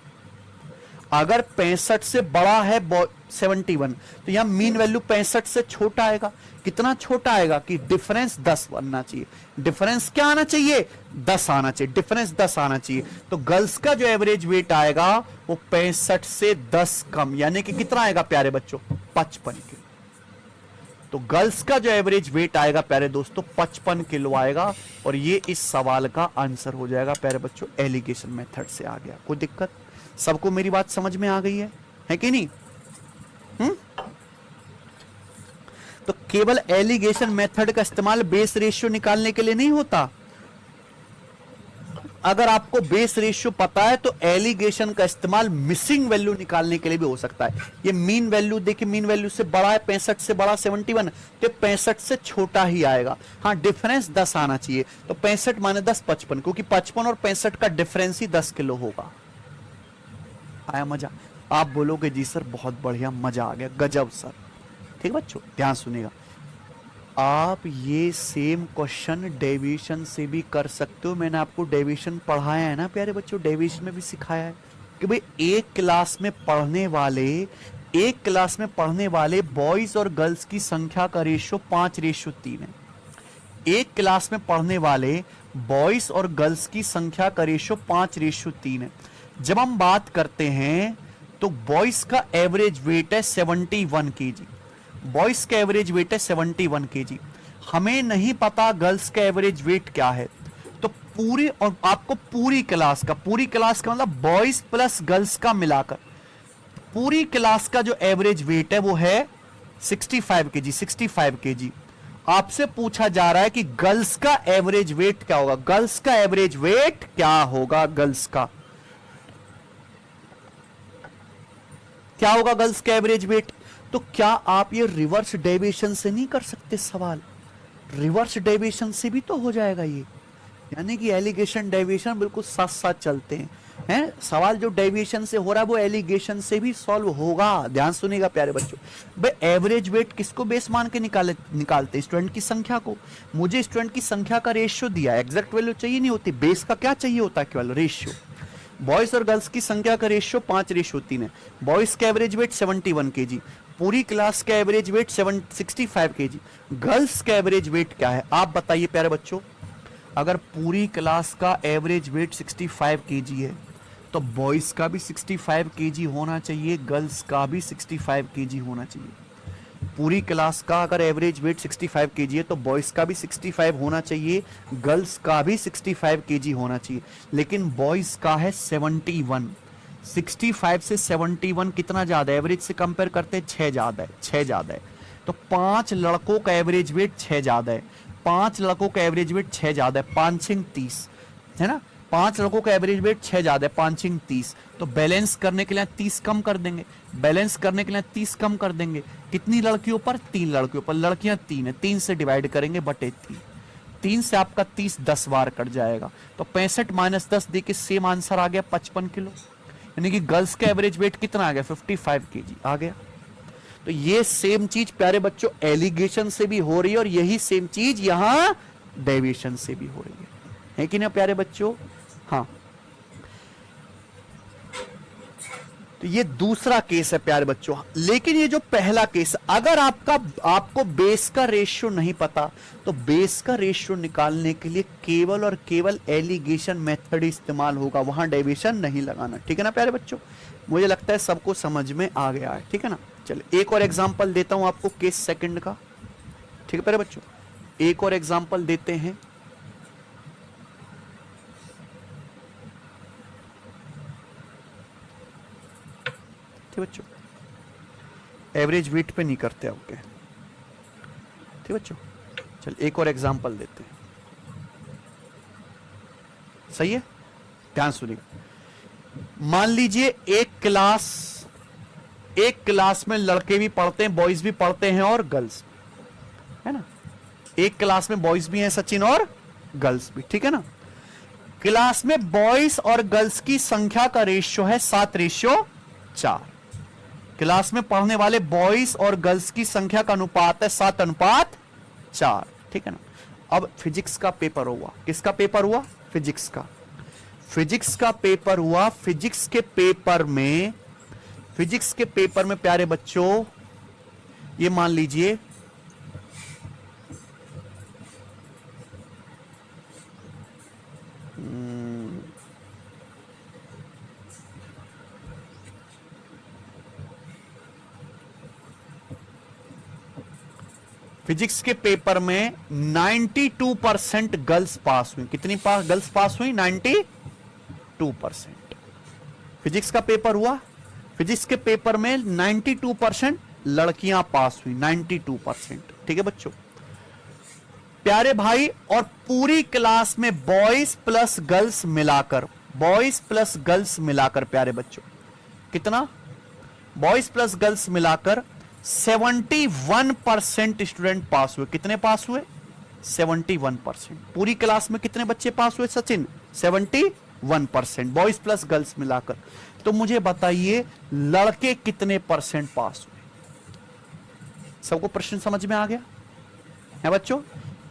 अगर 65 से बड़ा है 71, तो यहां मीन वैल्यू 65 से छोटा आएगा। कितना छोटा आएगा? कि डिफरेंस 10 बनना चाहिए। डिफरेंस क्या आना चाहिए? 10 आना चाहिए। डिफरेंस 10 आना चाहिए। तो गर्ल्स का जो एवरेज वेट आएगा वो 65 से 10 कम, यानी कि कितना आएगा प्यारे बच्चों? 55 किलो। तो गर्ल्स का जो एवरेज वेट आएगा प्यारे दोस्तों 55 किलो आएगा, और ये इस सवाल का आंसर हो जाएगा प्यारे बच्चों। एलिगेशन मेथड से आ गया। कोई दिक्कत? सबको मेरी बात समझ में आ गई है कि नहीं? तो केवल एलिगेशन मेथड का इस्तेमाल बेस रेशियो निकालने के लिए नहीं होता, अगर आपको बेस रेशियो पता है तो एलिगेशन का इस्तेमाल मिसिंग वैल्यू निकालने के लिए भी हो सकता है। ये मीन वैल्यू देखिए, मीन वैल्यू से बड़ा है 65 से बड़ा 71, तो 65 से छोटा ही आएगा। हाँ, डिफरेंस 10 आना चाहिए, तो 65 माने 10 55, क्योंकि 55 और 65 का डिफरेंस ही 10 किलो होगा। आया मजा? आप बोलोगे जी सर बहुत बढ़िया, मजा आ गया, गजब सर। ठीक बच्चों, ध्यान सुनिएगा, आप ये सेम क्वेश्चन डेविएशन से भी कर सकते हो। मैंने आपको डेविएशन पढ़ाया है ना प्यारे बच्चों, डेविएशन में भी सिखाया है कि भाई एक क्लास में पढ़ने वाले बॉयज और गर्ल्स की संख्या का रेशियो 5:3 है। एक क्लास में पढ़ने वाले बॉयज और गर्ल्स की संख्या का रेशियो 5:3 है। जब हम बात करते हैं तो बॉयज का एवरेज वेट है 71 केजी, बॉयज का एवरेज वेट है 71 केजी। हमें नहीं पता गर्ल्स का एवरेज वेट क्या है, तो पूरी, और आपको पूरी क्लास का मतलब बॉयज प्लस गर्ल्स का मिलाकर पूरी क्लास का जो एवरेज वेट है वो है 65 केजी, 65 केजी। आपसे पूछा जा रहा है कि गर्ल्स का एवरेज वेट क्या होगा, गर्ल्स का एवरेज वेट क्या होगा, गर्ल्स का क्या होगा, गर्ल्स का एवरेज वेट। तो क्या आप ये रिवर्स डेविएशन से नहीं कर सकते सवाल? रिवर्स डेविएशन से भी तो हो जाएगा ये, यानी कि एलिगेशन डेविएशन बिल्कुल साथ साथ चलते हैं। सवाल जो डेविएशन से हो रहा है वो एलिगेशन से भी सॉल्व होगा। ध्यान सुनिएगा प्यारे बच्चों, भाई एवरेज वेट किसको बेस मान के निकालते? स्टूडेंट की संख्या को। मुझे स्टूडेंट की संख्या का रेशियो दिया, एग्जैक्ट वैल्यू चाहिए नहीं होती, बेस का क्या चाहिए होता है, केवल रेशियो। बॉयज और गर्ल्स की संख्या का रेशियो 5:3 है। बॉयज का एवरेज वेट 71 केजी, पूरी क्लास का एवरेज वेट 65 केजी। गर्ल्स का एवरेज वेट क्या है आप बताइए प्यारे बच्चों? अगर पूरी क्लास का एवरेज वेट 65 केजी है तो बॉयज का भी 65 केजी होना चाहिए, गर्ल्स का भी 65 केजी होना चाहिए। पूरी क्लास का अगर एवरेज वेट 65 केजी है तो बॉयज का भी 65 होना चाहिए, गर्ल्स का भी 65 केजी होना चाहिए। लेकिन बॉयज का है 71, 65 से 71 कितना ज्यादा है? एवरेज से कंपेयर करते हैं 6 ज्यादा है, 6 ज्यादा है। तो 5 लड़कों का एवरेज वेट 6 ज्यादा है, 5 लड़कों का एवरेज वेट 6 ज्यादा है, 5 30 है ना। 5 लड़कों का एवरेज वेट 6 ज्यादा है, 5 30। तो बैलेंस करने के लिए 30 कम कर देंगे, बैलेंस करने के लिए 30 कम कर देंगे। कितनी लड़कियों पर? 3 लड़कियों पर। लड़कियां 3 है, 3 से डिवाइड करेंगे बटे 3 से आपका 30 10 बार कट जाएगा। तो 65 माइनस 10 देखिए सेम आंसर आ गया 55 किलो, यानी कि गर्ल्स का एवरेज वेट कितना आ गया? 55 केजी आ गया। तो ये सेम चीज प्यारे बच्चों एलिगेशन से भी हो रही है और यही सेम चीज यहां डेविएशन से भी हो रही है कि ना प्यारे बच्चों? हाँ, तो ये दूसरा केस है प्यारे बच्चों। लेकिन ये जो पहला केस, अगर आपको बेस का रेशियो नहीं पता तो बेस का रेशियो निकालने के लिए केवल और केवल एलिगेशन मेथड इस्तेमाल होगा, वहां डेविएशन नहीं लगाना। ठीक है ना प्यारे बच्चों? मुझे लगता है सबको समझ में आ गया है। ठीक है ना? चलिए एक और एग्जांपल देता हूं आपको केस सेकंड का। ठीक है प्यारे बच्चों, एक और एग्जांपल देते हैं। बच्चों एवरेज वेट पे नहीं करते ओके। ठीक बच्चों, चल एक और एग्जांपल देते हैं। सही है, ध्यान सुनिए। मान लीजिए एक क्लास में लड़के भी पढ़ते हैं, बॉयज भी पढ़ते हैं और गर्ल्स, है ना। एक क्लास में बॉयज भी हैं सचिन और गर्ल्स भी, ठीक है ना। क्लास में बॉयज और गर्ल्स की संख्या का रेशियो है 7:4। क्लास में पढ़ने वाले बॉयज और गर्ल्स की संख्या का अनुपात है 7:4। ठीक है ना। अब फिजिक्स का पेपर हुआ, किसका पेपर हुआ? फिजिक्स का। फिजिक्स का पेपर हुआ। फिजिक्स के पेपर में प्यारे बच्चों ये मान लीजिए फिजिक्स के पेपर में 92% गर्ल्स पास हुई। कितनी गर्ल्स पास हुई? 92%। फिजिक्स का पेपर हुआ, फिजिक्स के पेपर में 92% लड़कियां पास हुई, 92%। ठीक है बच्चों। प्यारे भाई, और पूरी क्लास में बॉयज प्लस गर्ल्स मिलाकर, बॉयज प्लस गर्ल्स मिलाकर प्यारे बच्चों कितना, बॉयज प्लस गर्ल्स मिलाकर 71% स्टूडेंट पास हुए। कितने पास हुए? 71%। पूरी क्लास में कितने बच्चे पास हुए सचिन? 71%, बॉयज प्लस गर्ल्स मिलाकर। तो मुझे बताइए लड़के कितने परसेंट पास हुए? सबको प्रश्न समझ में आ गया है बच्चों?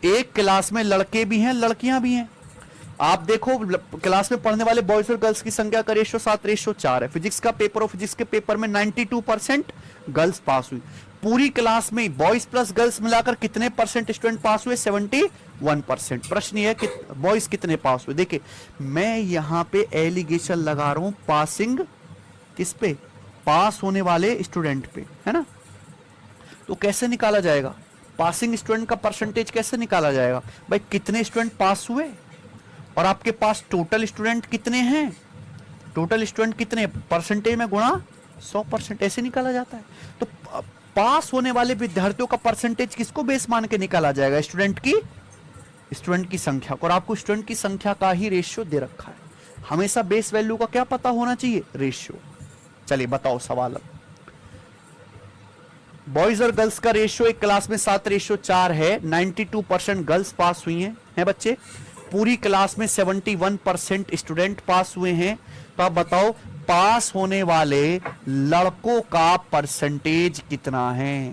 एक क्लास में लड़के भी हैं, लड़कियां भी हैं। आप देखो क्लास में पढ़ने वाले बॉयज और गर्ल्स की संख्या का रेशियो 7:4 है। फिजिक्स का पेपर और फिजिक्स के पेपर में 92% गर्ल्स पास हुई। पूरी क्लास में बॉयज प्लस गर्ल्स मिलाकर कितने परसेंट स्टूडेंट पास हुए? 71%। प्रश्न यह है कि बॉयज कितने पास हुए। देखिए मैं यहां पे एलिगेशन लगा रहा हूं पासिंग, किस पे? पास होने वाले स्टूडेंट पे, है ना। तो कैसे निकाला जाएगा पासिंग स्टूडेंट का परसेंटेज? कैसे निकाला जाएगा भाई? कितने स्टूडेंट पास हुए और आपके पास टोटल स्टूडेंट कितने हैं, टोटल स्टूडेंट कितने, परसेंटेज में गुणा 100%, ऐसे निकाला जाता है। तो पास होने वाले विद्यार्थियों का परसेंटेज किसको बेस मान के निकाला जाएगा? स्टूडेंट की संख्या को। और आपको स्टूडेंट की संख्या का ही रेशियो दे रखा है। हमेशा बेस वैल्यू का क्या पता होना चाहिए? रेशियो। चलिए बताओ सवाल। अब बॉयज और गर्ल्स का रेशियो एक क्लास में 7:4 है। 92% गर्ल्स पास हुई हैं बच्चे। पूरी क्लास में 71% स्टूडेंट पास हुए हैं। तो आप बताओ पास होने वाले लड़कों का परसेंटेज कितना है?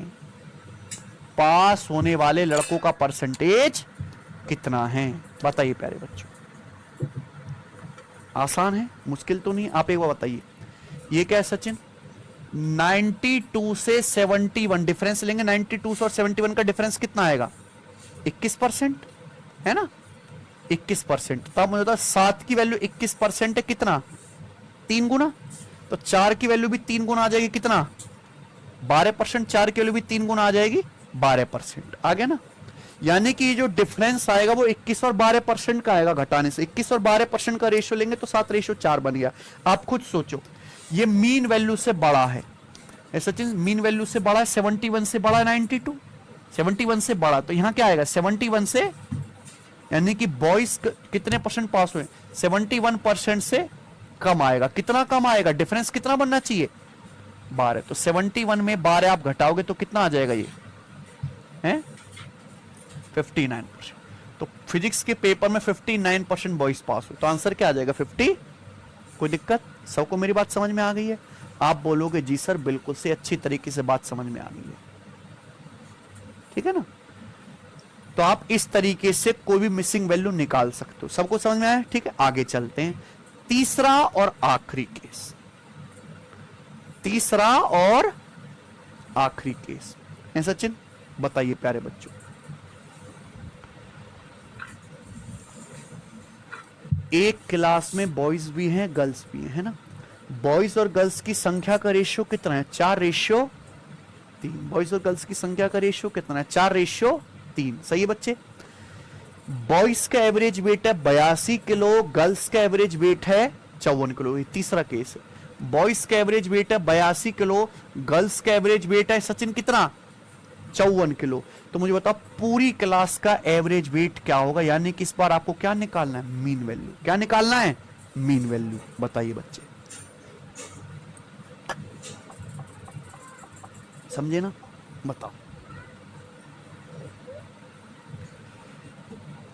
पास होने वाले लड़कों का परसेंटेज कितना है? बताइए प्यारे बच्चों। आसान है, मुश्किल तो नहीं। आप एक बार बताइए ये क्या है सचिन? 92 से 71 डिफरेंस लेंगे। 92 और 71 का डिफरेंस कितना आएगा? 21%, है ना। 21%। तो आप मुझे बताओ 7 की वैल्यू 21% है, कितना? 3 गुना। तो 4 की वैल्यू भी 3 गुना आ जाएगी, कितना? 12%। 4 की वैल्यू भी 3 गुना आ जाएगी, 12%। आ गया ना। यानी कि जो डिफरेंस आएगा वो 21 और 12% का आएगा घटाने से। 21 और 12% का रेशियो लेंगे तो 7:4 बन गया। आप खुद सोचो, ये मीन वैल्यू से बड़ा है सचिन, मीन वैल्यू से बड़ा है, 71 से बड़ा है 92, 71 से बड़ा। तो यहां क्या आएगा? 71 से, यानी कि बॉयज कितने परसेंट पास हुए? 71% से कम आएगा। कितना कम आएगा? डिफरेंस कितना बनना चाहिए? 12। तो 71 में 12 आप घटाओगे तो कितना आ जाएगा? ये है 59%। तो फिजिक्स के पेपर में 59% बॉयज पास हुए। तो आंसर क्या आ जाएगा? 50। कोई दिक्कत? सबको मेरी बात समझ में आ गई है? आप बोलोगे जी सर बिल्कुल से, अच्छी तरीके से बात समझ में आ गई है, ठीक है ना। तो आप इस तरीके से कोई भी मिसिंग वैल्यू निकाल सकते हो। सबको समझ में आया? ठीक है, आगे चलते हैं। तीसरा और आखिरी केस, तीसरा और आखिरी केस है सचिन। बताइए प्यारे बच्चों, एक क्लास में बॉयज भी हैं गर्ल्स भी हैं, है ना। बॉयज और गर्ल्स की संख्या का रेशियो कितना है? 4:3। बॉयज और गर्ल्स की संख्या का रेशियो कितना है? 4:3। सही है बच्चे। बॉयज का एवरेज वेट है 82 किलो, गर्ल्स का एवरेज वेट है 54 किलो। ये तीसरा केस है। बॉयज का एवरेज वेट है 82 किलो, गर्ल्स का एवरेज वेट है सचिन कितना? 54 किलो। तो मुझे बताओ पूरी क्लास का एवरेज वेट क्या होगा? यानी कि इस बार आपको क्या निकालना है? Mean value. क्या निकालना है? Mean value. बताइए बच्चे, समझे ना? बताओ।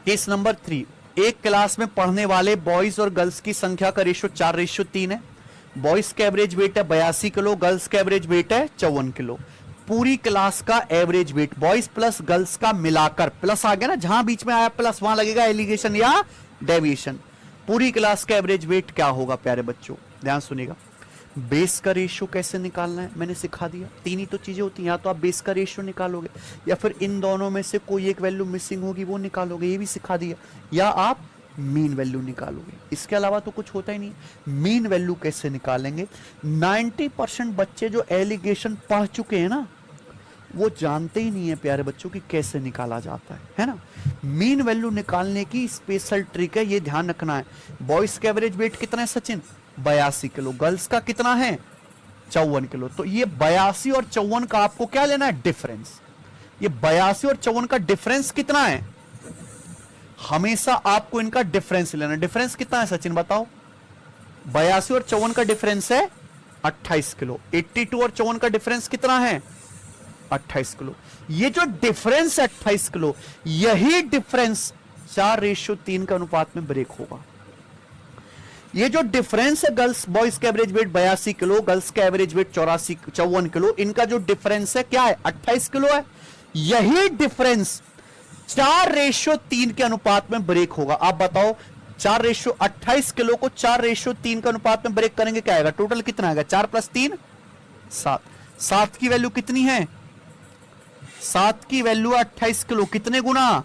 केस नंबर 3, एक क्लास में पढ़ने वाले बॉयज और गर्ल्स की संख्या का रेशियो 4:3 है। बॉयज का एवरेज वेट है 82 किलो, गर्ल्स का एवरेज वेट है 54 किलो। पूरी क्लास का average weight boys plus girls का मिलाकर, प्लस आ गया ना, जहां बीच में आया प्लस वहां लगेगा एलिगेशन या डेविएशन। पूरी क्लास का एवरेज वेट क्या होगा प्यारे बच्चों? ध्यान सुनिएगा। बेस का रेशियो कैसे निकालना है मैंने सिखा दिया। तीन ही तो चीजें होती हैं, या तो आप बेस का रेशियो निकालोगे, या फिर इन दोनों में से कोई एक वैल्यू मिसिंग होगी वो निकालोगे, ये भी सिखा दिया, या आप मीन वैल्यू निकालोगे। इसके अलावा तो कुछ होता ही नहीं। मीन वैल्यू कैसे निकालेंगे? 90% बच्चे जो एलिगेशन पढ़ चुके हैं ना, वो जानते ही नहीं है प्यारे बच्चों कि कैसे निकाला जाता है ना। मीन वैल्यू निकालने की स्पेशल ट्रिक है, ये ध्यान रखना है। बॉयज का एवरेज वेट कितना है सचिन? 82 किलो। गर्ल्स का कितना है? 54 किलो। तो ये 82 और 54 का आपको क्या लेना है? डिफरेंस। ये 82 और 54 का डिफरेंस कितना है? हमेशा आपको इनका डिफरेंस लेना। डिफरेंस कितना है सचिन बताओ? 82 और 54 का डिफरेंस है 28 किलो। 82 और 54 का डिफरेंस कितना है? 28 किलो। ये जो डिफरेंस है 28 किलो, यही डिफरेंस 4:3 के अनुपात में ब्रेक होगा। ये जो डिफरेंस है गर्ल्स बॉयज का एवरेज वेट 82 किलो, गर्ल्स का एवरेज वेट 54 किलो, इनका जो डिफरेंस है क्या है? 28 किलो है। यही डिफरेंस 4:3 के अनुपात में ब्रेक होगा। आप बताओ 28 किलो को 4:3 के अनुपात में ब्रेक करेंगे क्या आएगा? टोटल कितना आएगा? 4 + 3 7। 7 की वैल्यू कितनी है? 7 की वैल्यू 28 किलो, कितने गुना?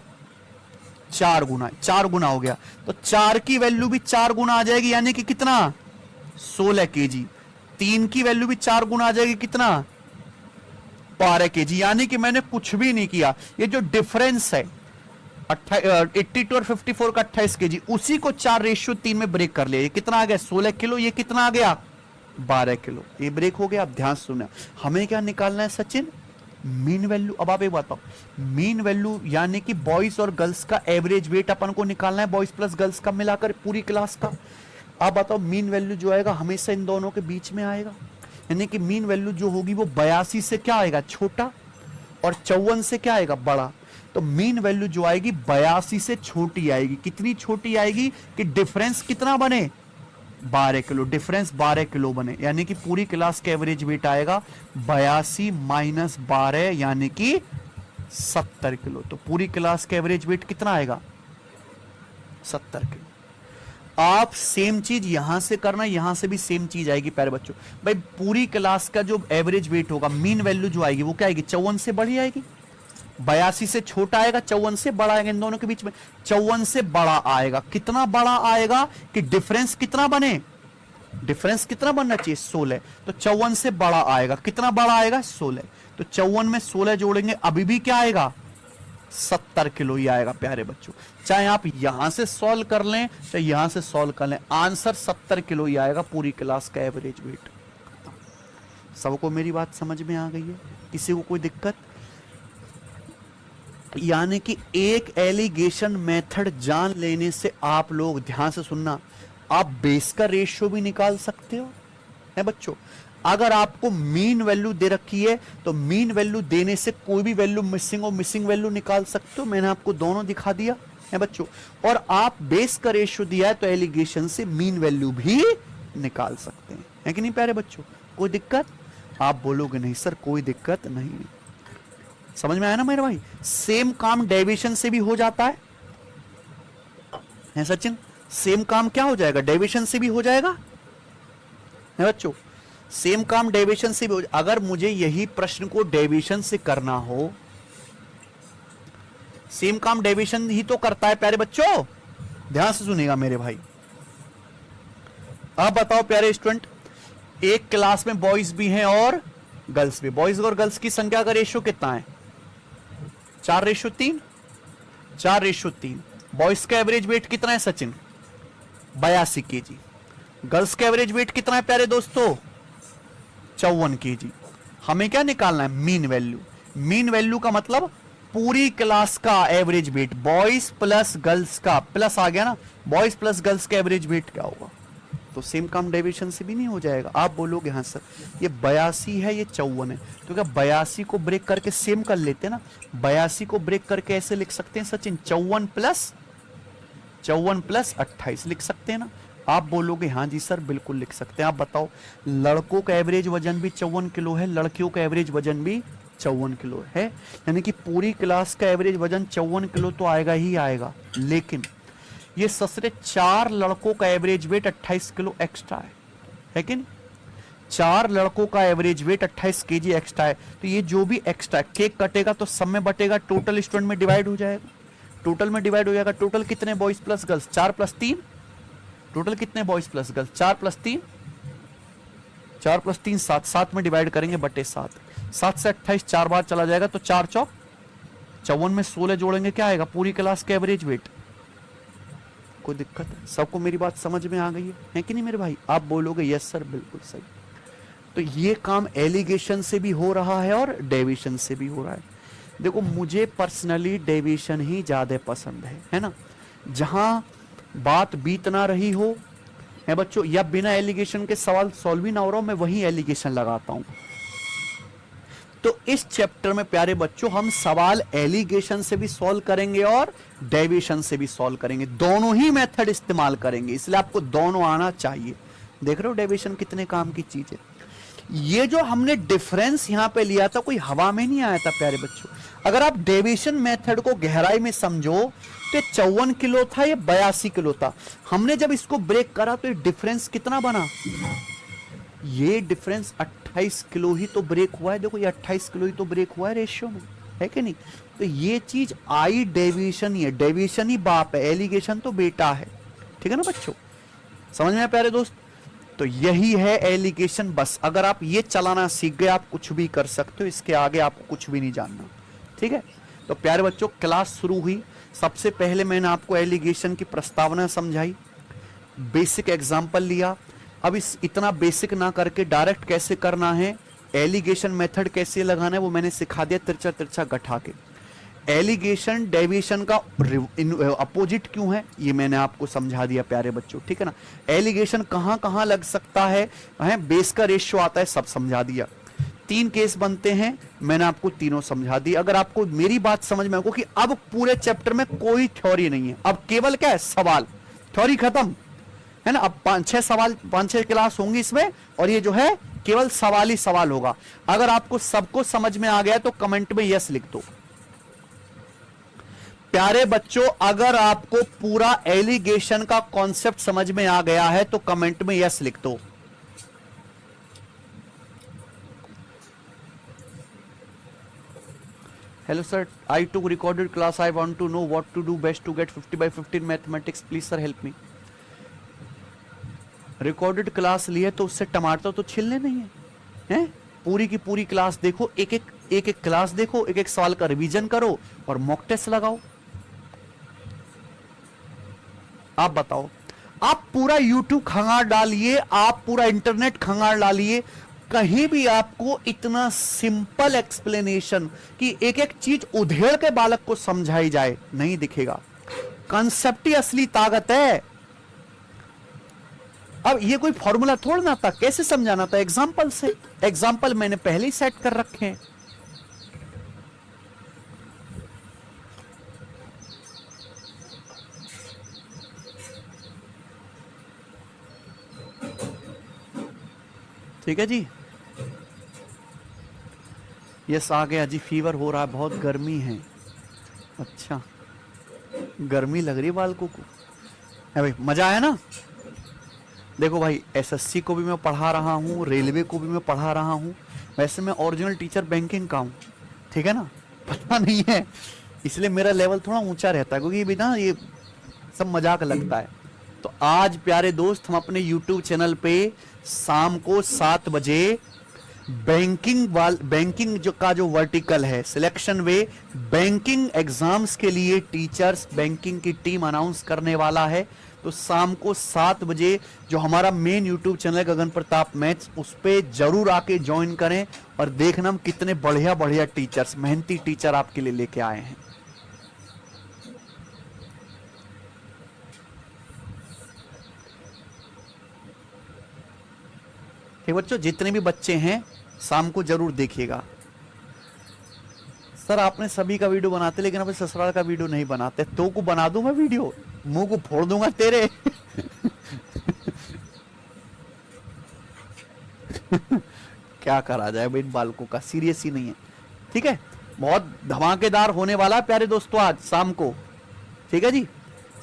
4 गुना। 4 गुना हो गया तो 4 की वैल्यू भी 4 गुना आ जाएगी, यानी कि कितना? 16 केजी। 3 की वैल्यू भी 4 गुना आ जाएगी, कितना? 12 केजी। यानी कि मैंने कुछ भी नहीं किया। ये जो डिफरेंस है 82 और 54 का 28 केजी, उसी को 4:3 में ब्रेक कर लिया। ये कितना आ गया? 16 किलो। ये कितना आ गया? 12 किलो। ये ब्रेक हो गया। अब ध्यान सुनना, हमें क्या निकालना है सचिन? Mean value. अब आप एक बताओ, मीन वैल्यू यानी कि बॉयज और गर्ल्स का एवरेज वेट अपन को निकालना है, बॉयज प्लस गर्ल्स का मिलाकर पूरी क्लास का। आप बताओ मीन वैल्यू जो आएगा हमेशा इन दोनों के बीच में आएगा, यानी कि मीन वैल्यू जो होगी वो 82 से क्या आएगा? छोटा, और 54 से क्या आएगा? बड़ा। तो मीन वैल्यू जो आएगी 82 से छोटी आएगी। कितनी छोटी आएगी कि डिफरेंस कितना बने? 12 किलो। डिफरेंस 12 किलो बने, यानी कि पूरी क्लास का एवरेज वेट आएगा 82 - 12 यानी कि 70 किलो। तो पूरी क्लास का एवरेज वेट कितना आएगा? 70 किलो। आप सेम चीज यहां से करना, यहां से भी सेम चीज आएगी प्यारे बच्चों। भाई पूरी क्लास का जो एवरेज वेट होगा, मीन वैल्यू जो आएगी वो क्या आएगी? 54 से बड़ी आएगी। 82 से छोटा आएगा, 54 से बड़ा आएगा। इन दोनों के बीच में 54 से बड़ा आएगा। कितना बड़ा आएगा कि डिफरेंस कितना बने? डिफरेंस कितना बनना चाहिए? 16। तो 54 से बड़ा आएगा। कितना बड़ा आएगा? 16। तो 54 में 16 जोड़ेंगे, अभी भी क्या आएगा? 70 किलो ही आएगा प्यारे बच्चों। चाहे आप यहां से सॉल्व कर लें चाहे यहां से सॉल्व कर लें, आंसर 70 किलो ही आएगा पूरी क्लास का एवरेज वेट। सबको मेरी बात समझ में आ गई है? किसी को कोई दिक्कत? यानी कि एक एलिगेशन मेथड जान लेने से आप लोग, ध्यान से सुनना, आप बेस का रेशियो भी निकाल सकते हो है बच्चों। अगर आपको मीन वैल्यू दे रखी है तो मीन वैल्यू देने से कोई भी वैल्यू मिसिंग हो, मिसिंग वैल्यू निकाल सकते हो। मैंने आपको दोनों दिखा दिया है बच्चों। और आप बेस का रेशियो दिया है तो एलिगेशन से मीन वैल्यू भी निकाल सकते हैं, है कि नहीं प्यारे बच्चों? कोई दिक्कत? आप बोलोगे नहीं सर कोई दिक्कत नहीं। समझ में आया ना मेरे भाई? सेम काम डेविएशन से भी हो जाता है सचिन? सेम काम क्या हो जाएगा? डेविएशन से भी हो जाएगा है बच्चों। सेम काम डेविएशन से भी हो। अगर मुझे यही प्रश्न को डेविएशन से करना हो, सेम काम डेविएशन ही तो करता है प्यारे बच्चों। ध्यान से सुनिएगा मेरे भाई। अब बताओ प्यारे स्टूडेंट, एक क्लास में बॉयज भी हैं और गर्ल्स भी। बॉयज और गर्ल्स की संख्या का रेशियो कितना है? 4:3। 4:3। बॉयज का एवरेज वेट कितना है सचिन? 82 केजी। गर्ल्स का एवरेज वेट कितना है प्यारे दोस्तों? 54 केजी। हमें क्या निकालना है? Mean value. मीन वैल्यू का मतलब पूरी क्लास का average weight, boys plus girls का, प्लस आ गया ना, बॉयज प्लस गर्ल्स का एवरेज वेट क्या होगा? तो सेम काम डेविएशन से भी नहीं हो जाएगा। आप बोलोगे हाँ सर ये 82 है ये 54 है, तो क्या 82 को ब्रेक करके सेम कर लेते हैं ना? 82 को ब्रेक करके ऐसे लिख सकते हैं सचिन, 54 प्लस 28 लिख सकते हैं ना? आप बोलोगे हाँ जी सर बिल्कुल लिख सकते हैं। आप बताओ, लड़कों का एवरेज वजन भी 54 किलो है, लड़कियों का एवरेज वजन भी 54 किलो है, यानी कि पूरी क्लास का एवरेज वजन 54 किलो तो आएगा ही आएगा। लेकिन ये ससरे 4 लड़कों का एवरेज वेट 28 किलो एक्स्ट्रा है कि नहीं? 4 लड़कों का एवरेज वेट 28 केजी एक्स्ट्रा है। तो ये जो भी एक्स्ट्रा केक कटेगा तो सब में बटेगा, टोटल स्टूडेंट में डिवाइड हो जाएगा। टोटल में डिवाइड हो जाएगा। टोटल कितने बॉयज प्लस गर्ल्स? 4 + 3। टोटल कितने बॉयज प्लस गर्ल्स? 4 + 3। 4 + 3 7। 7 में डिवाइड करेंगे बटे 7। 7 से 28 4 बार चला जाएगा तो 4 चौक 54 में 16 जोड़ेंगे क्या आएगा? पूरी क्लास के एवरेज वेट। कोई दिक्कत है? सबको मेरी बात समझ में आ गई है कि नहीं मेरे भाई? आप बोलोगे यस सर बिल्कुल सही। तो ये काम एलिगेशन से भी हो रहा है और डेविएशन से भी हो रहा है। देखो मुझे पर्सनली डेविएशन ही ज्यादा पसंद है ना? जहां बात बीत ना रही हो है बच्चों, या बिना एलिगेशन के सवाल सॉल्व ही ना हो रहा हो, मैं वही एलिगेशन लगाता हूं। तो इस चैप्टर में प्यारे बच्चों हम सवाल एलिगेशन से भी सॉल्व करेंगे और डेविएशन से भी सॉल्व करेंगे, दोनों ही मेथड इस्तेमाल करेंगे, इसलिए आपको दोनों आना चाहिए। देख रहे हो डेविएशन कितने काम की चीज है। ये जो हमने डिफरेंस यहां पे लिया था कोई हवा में नहीं आया था प्यारे बच्चों। अगर आप डेविएशन मेथड को गहराई में समझो तो 54 किलो था, ये 82 किलो था। हमने जब इसको ब्रेक करा तो ये डिफरेंस कितना बना, ये डिफरेंस 28 किलो ही तो ब्रेक हुआ है। देखो ये 28 किलो ही तो ब्रेक हुआ है रेशियो में, है कि नहीं। तो ये चीज आई डेविएशन ही है, डेविएशन ही बाप है, एलिगेशन तो बेटा है। ठीक है ना बच्चों, समझ में आया प्यारे दोस्त। तो यही है एलिगेशन। बस अगर आप ये चलाना सीख गए आप कुछ भी कर सकते हो, इसके आगे आपको कुछ भी नहीं जानना। ठीक है, तो प्यारे बच्चों क्लास शुरू हुई। सबसे पहले मैंने आपको एलिगेशन की प्रस्तावना समझाई, बेसिक एग्जांपल लिया। अब इस इतना बेसिक ना करके डायरेक्ट कैसे करना है, एलिगेशन मेथड कैसे लगाना है वो मैंने सिखा दिया तिरछा तिरछा गठा के। एलिगेशन डेविएशन का अपोजिट क्यों है ये मैंने आपको समझा दिया प्यारे बच्चों। ठीक है ना, एलिगेशन कहां कहां लग सकता है, बेस का रेशियो आता है, सब समझा दिया। 3 केस बनते हैं, मैंने आपको तीनों समझा दी। अगर आपको मेरी बात समझ में आएगी कि अब पूरे चैप्टर में कोई थ्योरी नहीं है, अब केवल क्या है सवाल, थ्योरी खत्म है ना। अब 5-6 सवाल, 5-6 क्लास होंगी इसमें, और ये जो है केवल सवाल ही सवाल होगा। अगर आपको सबको समझ में आ गया तो कमेंट में यस लिख दो। प्यारे बच्चों अगर आपको पूरा एलिगेशन का कॉन्सेप्ट समझ में आ गया है तो कमेंट में यस लिख दो। Hello sir, I took recorded class. I want to know what to do best to get 50 by 15 mathematics. Please sir help me. Recorded class लिए तो उससे टमाटर तो छिलने नहीं है, हैं? पूरी की पूरी क्लास देखो, एक एक क्लास देखो, एक एक सवाल का रिवीजन करो और मॉक टेस्ट लगाओ। आप बताओ, आप पूरा यूट्यूब खंगार डालिए, आप पूरा इंटरनेट खंगार डालिए, कहीं भी आपको इतना सिंपल एक्सप्लेनेशन कि एक एक चीज उधेड़ के बालक को समझाई जाए नहीं दिखेगा। कंसेप्ट ही असली ताकत है। अब ये कोई फॉर्मूला थोड़ा ना था, कैसे समझाना था, एग्जाम्पल से। एग्जाम्पल मैंने पहले ही सेट कर रखे हैं। ठीक है जी, यस आ गया जी। फीवर हो रहा है, बहुत गर्मी है। अच्छा, गर्मी लग रही है बालकों को, है भाई, मजा आया ना। देखो भाई, एसएससी को भी मैं पढ़ा रहा हूँ, रेलवे को भी मैं पढ़ा रहा हूँ। वैसे मैं ओरिजिनल टीचर बैंकिंग का हूँ, ठीक है ना, पता नहीं है, इसलिए मेरा लेवल थोड़ा ऊंचा रहता है, क्योंकि बिना ये सब मजाक लगता है। तो आज प्यारे दोस्त हम अपने यूट्यूब चैनल पे शाम को 7 बजे बैंकिंग का जो वर्टिकल है सिलेक्शन वे, बैंकिंग एग्जाम्स के लिए टीचर्स बैंकिंग की टीम अनाउंस करने वाला है। तो शाम को 7 बजे जो हमारा मेन यूट्यूब चैनल है गगन प्रताप मैथ्स, उस पे जरूर आके ज्वाइन करें और देखना हम कितने बढ़िया बढ़िया टीचर्स, मेहनती टीचर आपके लिए लेके आए हैं। ठीक बच्चों, जितने भी बच्चे हैं शाम को जरूर देखिएगा। सर आपने सभी का वीडियो बनाते लेकिन अपने ससुराल का वीडियो नहीं बनाते। तो को बना दूं मैं वीडियो, मुंह को फोड़ दूंगा तेरे। क्या करा जाए भाई, इन बालकों का सीरियस ही नहीं है। ठीक है, बहुत धमाकेदार होने वाला है प्यारे दोस्तों आज शाम को। ठीक है जी,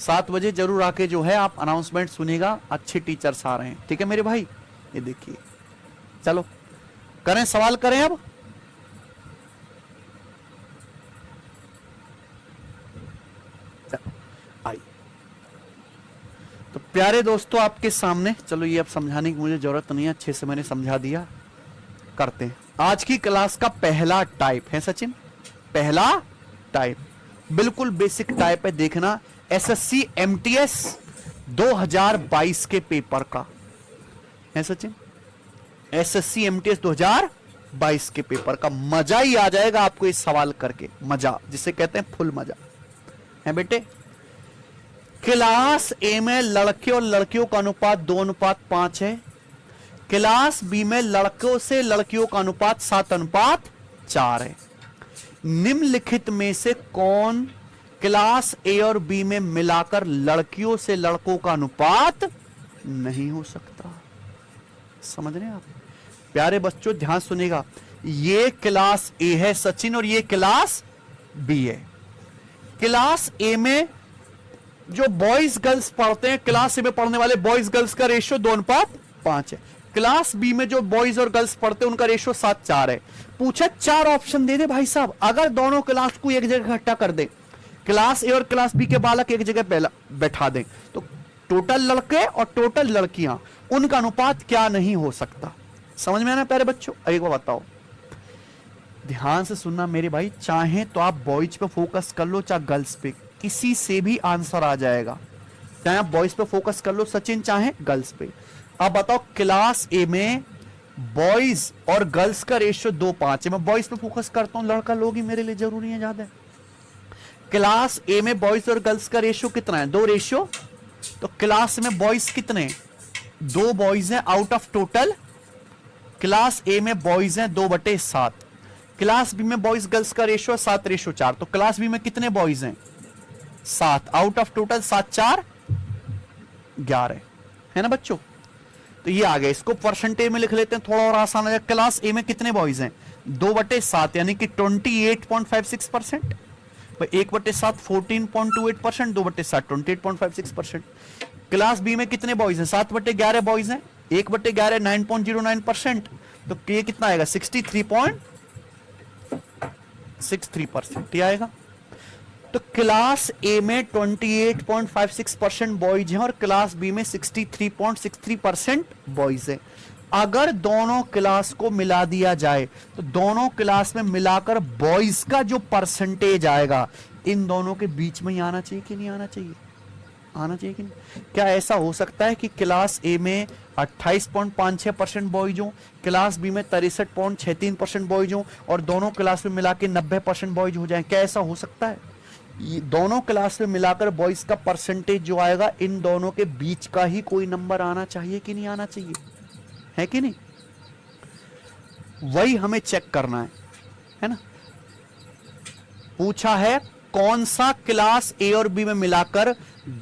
7 बजे जरूर आके जो है आप अनाउंसमेंट सुनिएगा, अच्छे टीचर्स आ रहे हैं। ठीक है मेरे भाई, ये देखिए, चलो करें सवाल करें अब। आई तो प्यारे दोस्तों आपके सामने, चलो ये अब समझाने की मुझे जरूरत नहीं है, अच्छे से मैंने समझा दिया। करते हैं आज की क्लास का पहला टाइप है सचिन, पहला टाइप बिल्कुल बेसिक टाइप है, देखना एसएससी एमटीएस 2022 के पेपर का है सचिन, एसएससी एमटीएस 2022 के पेपर का। मजा ही आ जाएगा आपको इस सवाल करके, मजा जिसे कहते हैं फुल मजा है बेटे। क्लास ए में लड़के और लड़कियों का अनुपात 2:5 है, क्लास बी में लड़कों से लड़कियों का अनुपात 7:4 है। निम्नलिखित में से कौन क्लास ए और बी में मिलाकर लड़कियों से लड़कों का अनुपात नहीं हो सकता? समझ रहे हैं आप प्यारे बच्चों? ध्यान सुनिएगा, ये क्लास ए है सचिन और ये क्लास बी है। क्लास ए में जो बॉयज गर्ल्स पढ़ते हैं, क्लास ए में पढ़ने वाले बॉयज गर्ल्स का रेशियो 2:5 है। क्लास बी में जो बॉयज और गर्ल्स पढ़ते हैं उनका रेशियो 7:4 है। पूछा 4 ऑप्शन दे दे भाई साहब, अगर दोनों क्लास को एक जगह इकट्ठा कर दे, क्लास ए और क्लास बी के बालक एक जगह बैठा दें, तो टोटल लड़के और टोटल लड़कियां, उनका अनुपात क्या नहीं हो सकता? समझ में आना प्यारे बच्चों? एक बार बताओ, ध्यान से सुनना मेरे भाई, चाहे तो आप बॉयज पे फोकस कर लो चाहे गर्ल्स पे, किसी से भी आंसर आ जाएगा। चाहे आप बॉयज पे फोकस कर लो सचिन, चाहे गर्ल्स पे। अब बताओ, क्लास ए में बॉयज और गर्ल्स का रेशियो 2:5 है। मैं बॉयज पे फोकस करता हूं, लड़का लोग ही मेरे लिए जरूरी है ज्यादा। क्लास ए में बॉयज और गर्ल्स का रेशियो कितना है? 2 रेशियो। तो क्लास में बॉयज कितने? 2 बॉयज हैं आउट ऑफ टोटल। क्लास ए में बॉयज हैं 2/7। क्लास बी में बॉयज गर्ल्स का रेशियो 7:4। तो क्लास बी में कितने बॉयज हैं? 7 आउट ऑफ टोटल 7 4 11 है ना बच्चों? तो ये आ गया, इसको परसेंटेज में लिख लेते हैं, थोड़ा और आसान है। क्लास ए में कितने बॉयज हैं? 2/7 यानी कि 28.56%। 1/7 14.28%, 2/7 28.56%। क्लास बी में कितने बॉयज हैं? 7/11 बॉयज हैं, 1/11 9.09%। तो ये कितना आएगा? 63.63% ये आएगा। तो क्लास ए में 28.56% बॉयज हैं और क्लास बी में 63.63% बॉयज हैं। अगर दोनों क्लास को मिला दिया जाए तो दोनों क्लास में मिलाकर बॉयज का जो परसेंटेज आएगा इन दोनों के बीच में ही आना चाहिए कि नहीं आना चाहिए? आना चाहिए कि नहीं? क्या ऐसा हो सकता है कि क्लास ए में 28.56% बॉयज हो, क्लास बी में 63.63% बॉयज हो और दोनों क्लास में मिला के 90% बॉयज हो जाए? क्या ऐसा हो सकता है? ये दोनों क्लास में मिलाकर बॉयज का परसेंटेज जो आएगा इन दोनों के बीच का ही कोई नंबर आना चाहिए कि नहीं आना चाहिए? है कि नहीं? वही हमें चेक करना है ना? पूछा है कौन सा क्लास ए और बी में मिलाकर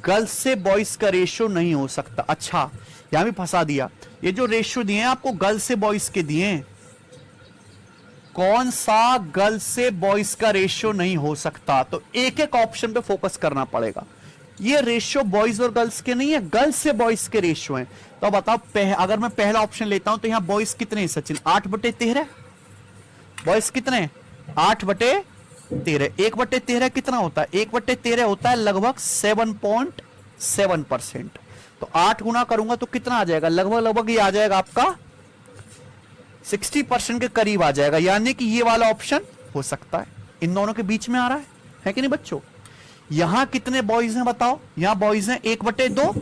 गर्ल्स से बॉयज का रेशियो नहीं हो सकता। अच्छा, यहां भी फंसा दिया। ये जो रेशियो दिए हैं आपको गर्ल्स से बॉयज के दिए हैं, कौन सा गर्ल्स से बॉयज का रेशियो नहीं हो सकता? तो एक एक ऑप्शन पे फोकस करना पड़ेगा। ये रेशियो बॉयज और गर्ल्स के नहीं है, गर्ल्स से बॉयज के रेशियो हैं। तो बताओ, अगर मैं पहला ऑप्शन लेता हूं तो यहां बॉयज कितने हैं सचिन? 8/13। बॉयज कितने? 8/13। 1/13 कितना होता है? 1/13 होता है लगभग 7.7%। तो 8 गुना करूंगा तो कितना आ जाएगा? लगभग ये आ जाएगा आपका 60% के करीब आ जाएगा। यानी कि ये वाला ऑप्शन हो सकता है, इन दोनों के बीच में आ रहा है कि नहीं बच्चों? यहां कितने बॉयज हैं बताओ? यहां बॉयज हैं 1/2।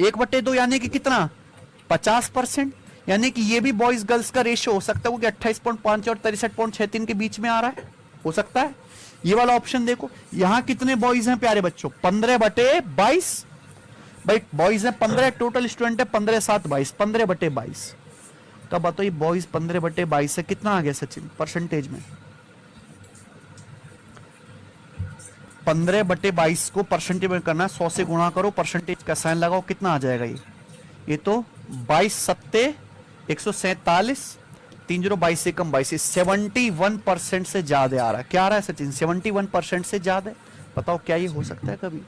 1/2 यानी कि कितना? 50%। यानी कि ये भी बॉयज गर्ल्स का रेशियो हो सकता है, क्योंकि 28.5 और 63.63 के बीच में आ रहा है, हो सकता है। ये वाला ऑप्शन देखो, यहां कितने बॉयज हैं प्यारे बच्चों? 15/22। भाई बॉयज हैं 15, टोटल स्टूडेंट है 15/7 22, 15/22। तब बताओ ये बॉयज 15/22 से कितना आ गया सचिन परसेंटेज में? 15/22 को परसेंटेज में करना है, 100 से गुणा करो, परसेंटेज का साइन लगाओ, कितना आ जाएगा ये तो 22×7 147, 3 0 22 से कम 22, 71% से ज्यादा आ रहा है। क्या आ रहा है सचिन? 71% से ज्यादा। बताओ क्या ये हो सकता है कभी?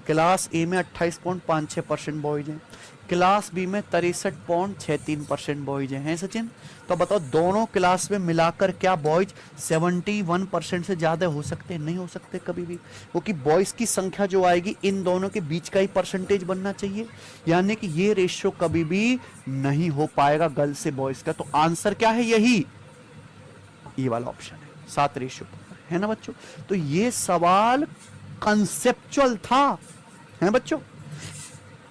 क्लास ए में 28.56% बॉयज हैं, क्लास बी में 63.63% बॉयज हैं सचिन। तो बताओ दोनों क्लास में मिलाकर क्या बॉयज 71% से ज्यादा हो सकते हैं? नहीं हो सकते कभी भी, क्योंकि बॉयज की संख्या जो आएगी इन दोनों के बीच का ही परसेंटेज बनना चाहिए। यानी कि ये रेशियो कभी भी नहीं हो पाएगा गर्ल्स से बॉयज का। तो आंसर क्या है? यही ये वाला ऑप्शन है, 7 रेशियो है ना बच्चों? तो ये सवाल कंसेप्चुअल था, है बच्चों?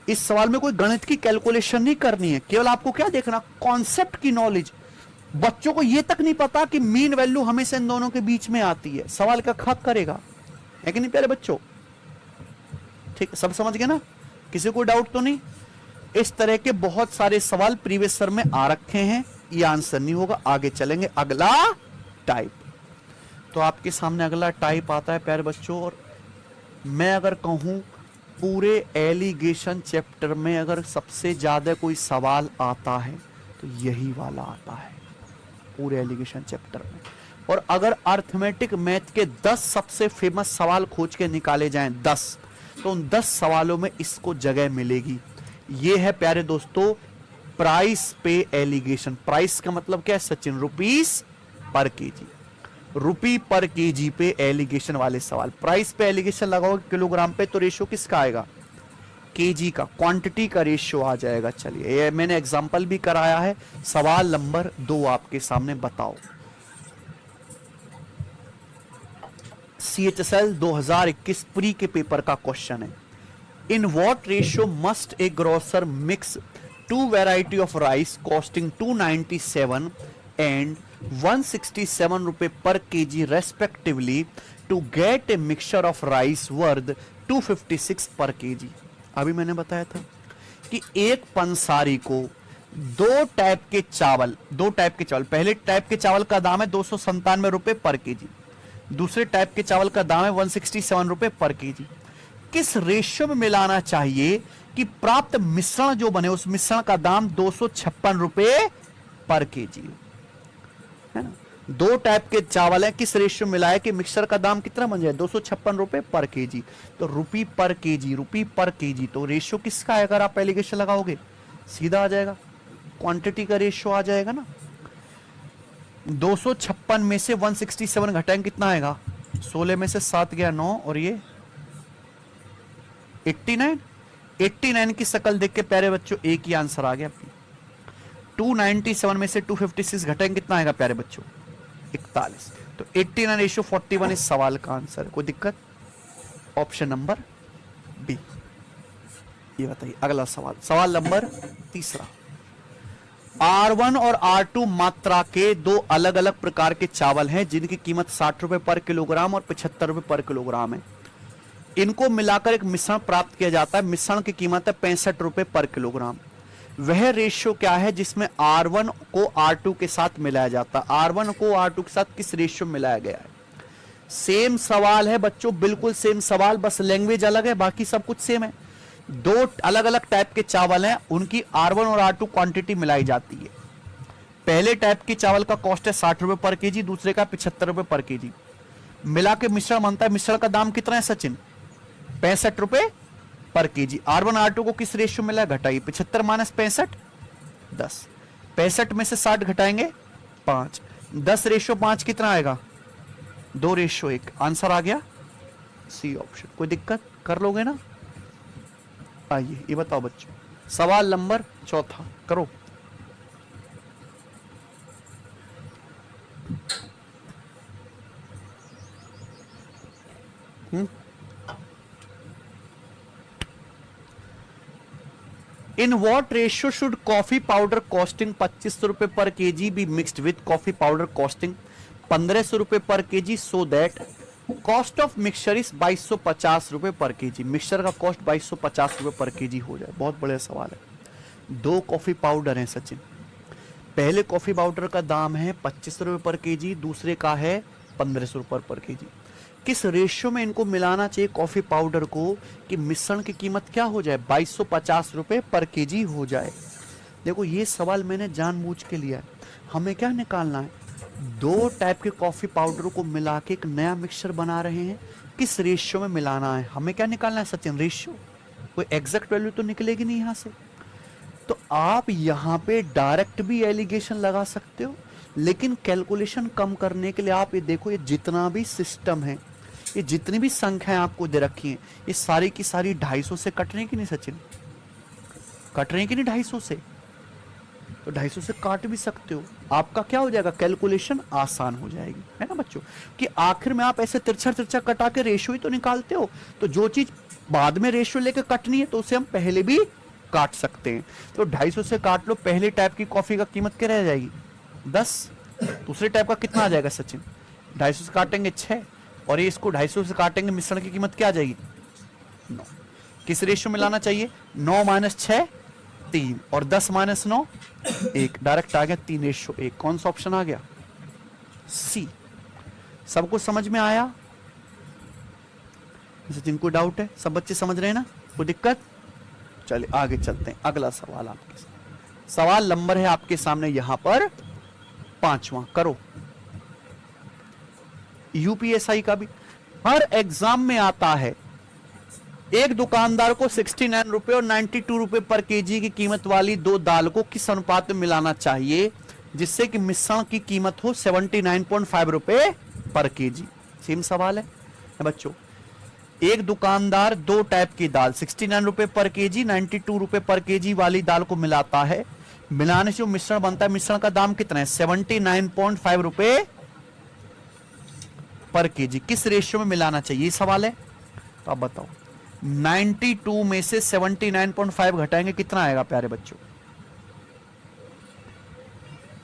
इस सवाल में कोई गणित की कैलकुलेशन नहीं करनी है, केवल आपको क्या देखना? कॉन्सेप्ट की नॉलेज। बच्चों को यह तक नहीं पता कि मीन वैल्यू हमेशा इन दोनों के बीच में आती है, सवाल का हक करेगा, है कि नहीं प्यारे बच्चों? ठीक। ठीक, सब समझ गए ना, किसी को डाउट तो नहीं। इस तरह के बहुत सारे सवाल प्रीवियस ईयर में आ रखे हैं, ये आंसर नहीं होगा। आगे चलेंगे, अगला टाइप। तो आपके सामने अगला टाइप आता है प्यारे बच्चों, और मैं अगर कहूं पूरे एलिगेशन चैप्टर में अगर सबसे ज्यादा कोई सवाल आता है तो यही वाला आता है पूरे एलिगेशन चैप्टर में। और अगर अर्थमेटिक मैथ के 10 सबसे फेमस सवाल खोज के निकाले जाएं 10, तो उन 10 सवालों में इसको जगह मिलेगी। ये है प्यारे दोस्तों प्राइस पे एलिगेशन। प्राइस का मतलब क्या है सचिन? रुपीस पर केजी, रुपी पर केजी पे एलिगेशन वाले सवाल। प्राइस पे एलिगेशन लगाओगे किलोग्राम पे तो रेशियो किसका आएगा? केजी का, क्वांटिटी का रेशियो आ जाएगा। चलिए ये मैंने एग्जांपल भी कराया है। सवाल नंबर 2 आपके सामने, बताओ। CHSL 2021 प्री के पेपर का क्वेश्चन है। In what ratio must a grocer mix 2 variety of rice costing 297 and 167 रुपए per kg respectively to get a mixture of rice worth 256 per KG. अभी मैंने बताया था कि एक पंसारी को दो टाइप के चावल, पहले टाइप के चावल का दाम है 297 रुपए पर केजी, दूसरे टाइप के चावल का दाम है 167 रुपए पर केजी। किस रेशियो में मिलाना चाहिए कि प्राप्त मिश्रण जो बने उस मिश्रण का दाम 256 रुपए पर केजी है ना? दो टाइप के चावल है, किस रेशियो में मिलाए कि मिक्सचर का दाम कितना बन जाए? 256 रुपए पर केजी। तो रुपी पर केजी, तो रेशियो किसका है? अगर आप एलिगेशन लगाओगे सीधा आ जाएगा, क्वांटिटी का रेशियो आ जाएगा ना। 256 में से 167 घटाएंगे कितना आएगा? 16 में से 7 गया 9 और ये 89 की शक्ल देख के प्यारे बच्चों एक ही आंसर आ गया। 297 में से 256 घटाएंगे कितना आएगा प्यारे बच्चों? 41। तो 89 रेशियो 41 इस सवाल का आंसर। कोई दिक्कत? Option number B. ये बताइए अगला सवाल, सवाल नंबर 3। R1 और R2 मात्रा के दो अलग अलग प्रकार के चावल हैं जिनकी कीमत 60 रुपए पर किलोग्राम और 75 रुपए पर किलोग्राम है। इनको मिलाकर एक मिश्रण प्राप्त किया जाता है। मिश्रण की कीमत है 65 रुपए पर किलोग्राम। वह रेशियो क्या है जिसमें R1 को R2 के साथ मिलाया जाता है? R1 को R2 के साथ किस रेशियो में मिलाया गया है? सेम सवाल है बच्चों, बिल्कुल सेम सवाल, बस लैंग्वेज अलग है, बाकी सब कुछ सेम है। दो अलग अलग टाइप के चावल हैं, उनकी R1 और R2 क्वांटिटी मिलाई जाती है। पहले टाइप के चावल का कॉस्ट है 60 रुपए पर केजी, दूसरे का 75 रुपए पर केजी। मिला के मिश्रण बनता है। मिश्रण का दाम कितना है सचिन? 65 रुपए पर केजी। R1 R2 को किस रेशियो मिला? घटाइए, 75 माइनस 65 10। 65 में से 60 घटाएंगे 5, 10 रेशियो 5 कितना आएगा? 2 रेशियो 1। आंसर आ गया सी ऑप्शन। कोई दिक्कत? कर लोगे ना? आइए ये बताओ बच्चों, सवाल नंबर 4 करो। In what ratio should coffee powder costing 25 रुपए per KG be mixed with coffee powder costing 1500 रुपए per KG so that cost of mixture is 2250 रुपए पर केजी। मिक्सचर का कॉस्ट 2250 रुपए पर केजी हो जाए। बहुत बड़ा सवाल है। दो कॉफी पाउडर हैं सचिन। पहले कॉफी पाउडर का दाम है 25 रुपए पर केजी, दूसरे का है 1500 रुपए पर केजी। किस रेशियो में इनको मिलाना चाहिए कॉफी पाउडर को कि मिश्रण की कीमत क्या हो जाए? 2250 रुपए पर केजी हो जाए। देखो ये सवाल मैंने जानबूझ के लिया है। हमें क्या निकालना है? दो टाइप के कॉफी पाउडर को मिला के एक नया मिक्सचर बना रहे हैं, किस रेशियो में मिलाना है? हमें क्या निकालना है सचिन? रेशियो। कोई एग्जैक्ट वैल्यू तो निकलेगी नहीं यहां से। तो आप यहां पे डायरेक्ट भी एलिगेशन लगा सकते हो, लेकिन कैलकुलेशन कम करने के लिए आप ये देखो, ये जितना भी सिस्टम है, ये जितनी भी संख्याएं आपको दे रखी हैं, ये सारी की सारी 250 से कट रही कि नहीं सचिन? कट रही कि नहीं 250 से? तो 250 से काट भी सकते हो। आपका क्या हो जाएगा? कैलकुलेशन आसान हो जाएगी, है ना बच्चों? कि आखिर में आप ऐसे तिरछा कटा के रेशियो ही तो निकालते हो। तो जो चीज बाद में रेशियो लेके कटनी है तो उसे हम पहले भी काट सकते हैं। तो 250 से काट लो। पहले टाइप की कॉफी का कीमत क्या रह जाएगी? 10। दूसरे टाइप का कितना आ जाएगा सचिन? 250 से काटेंगे 6, और ये इसको 250 से काटेंगे, मिश्रण की कीमत क्या आ जाएगी? 9। किस रेशियो में लाना चाहिए? 9 माइनस 6 3 और 10 माइनस 9 1, डायरेक्ट आ गया 3:1। कौन सा ऑप्शन आ गया? सी। सब कुछ समझ में आया? जिनको डाउट है, सब बच्चे समझ रहे हैं ना? कोई दिक्कत? चलिए आगे चलते हैं। अगला सवाल आपके सामने, सवाल नंबर है आपके सामने यहां पर 5वां। करो। यूपीएसआई का भी हर एग्जाम में आता है। एक दुकानदार को 69 रुपए और 92 रुपए पर केजी की कीमत वाली दो दाल को किस अनुपात में मिलाना चाहिए जिससे कि मिश्रण की कीमत हो 79.5 रुपए पर केजी? सेम सवाल है बच्चों। एक दुकानदार दो टाइप की दाल 69 रुपए पर केजी 92 रुपए पर केजी वाली दाल को मिलाता है। मिलाने से जो मिश्रण बनता है, मिश्रण का दाम कितना है? 79.5 रुपए पर केजी। किस रेशियो में मिलाना चाहिए, सवाल है। तो आप बताओ, 92 में से 79.5 घटाएंगे कितना आएगा प्यारे बच्चों?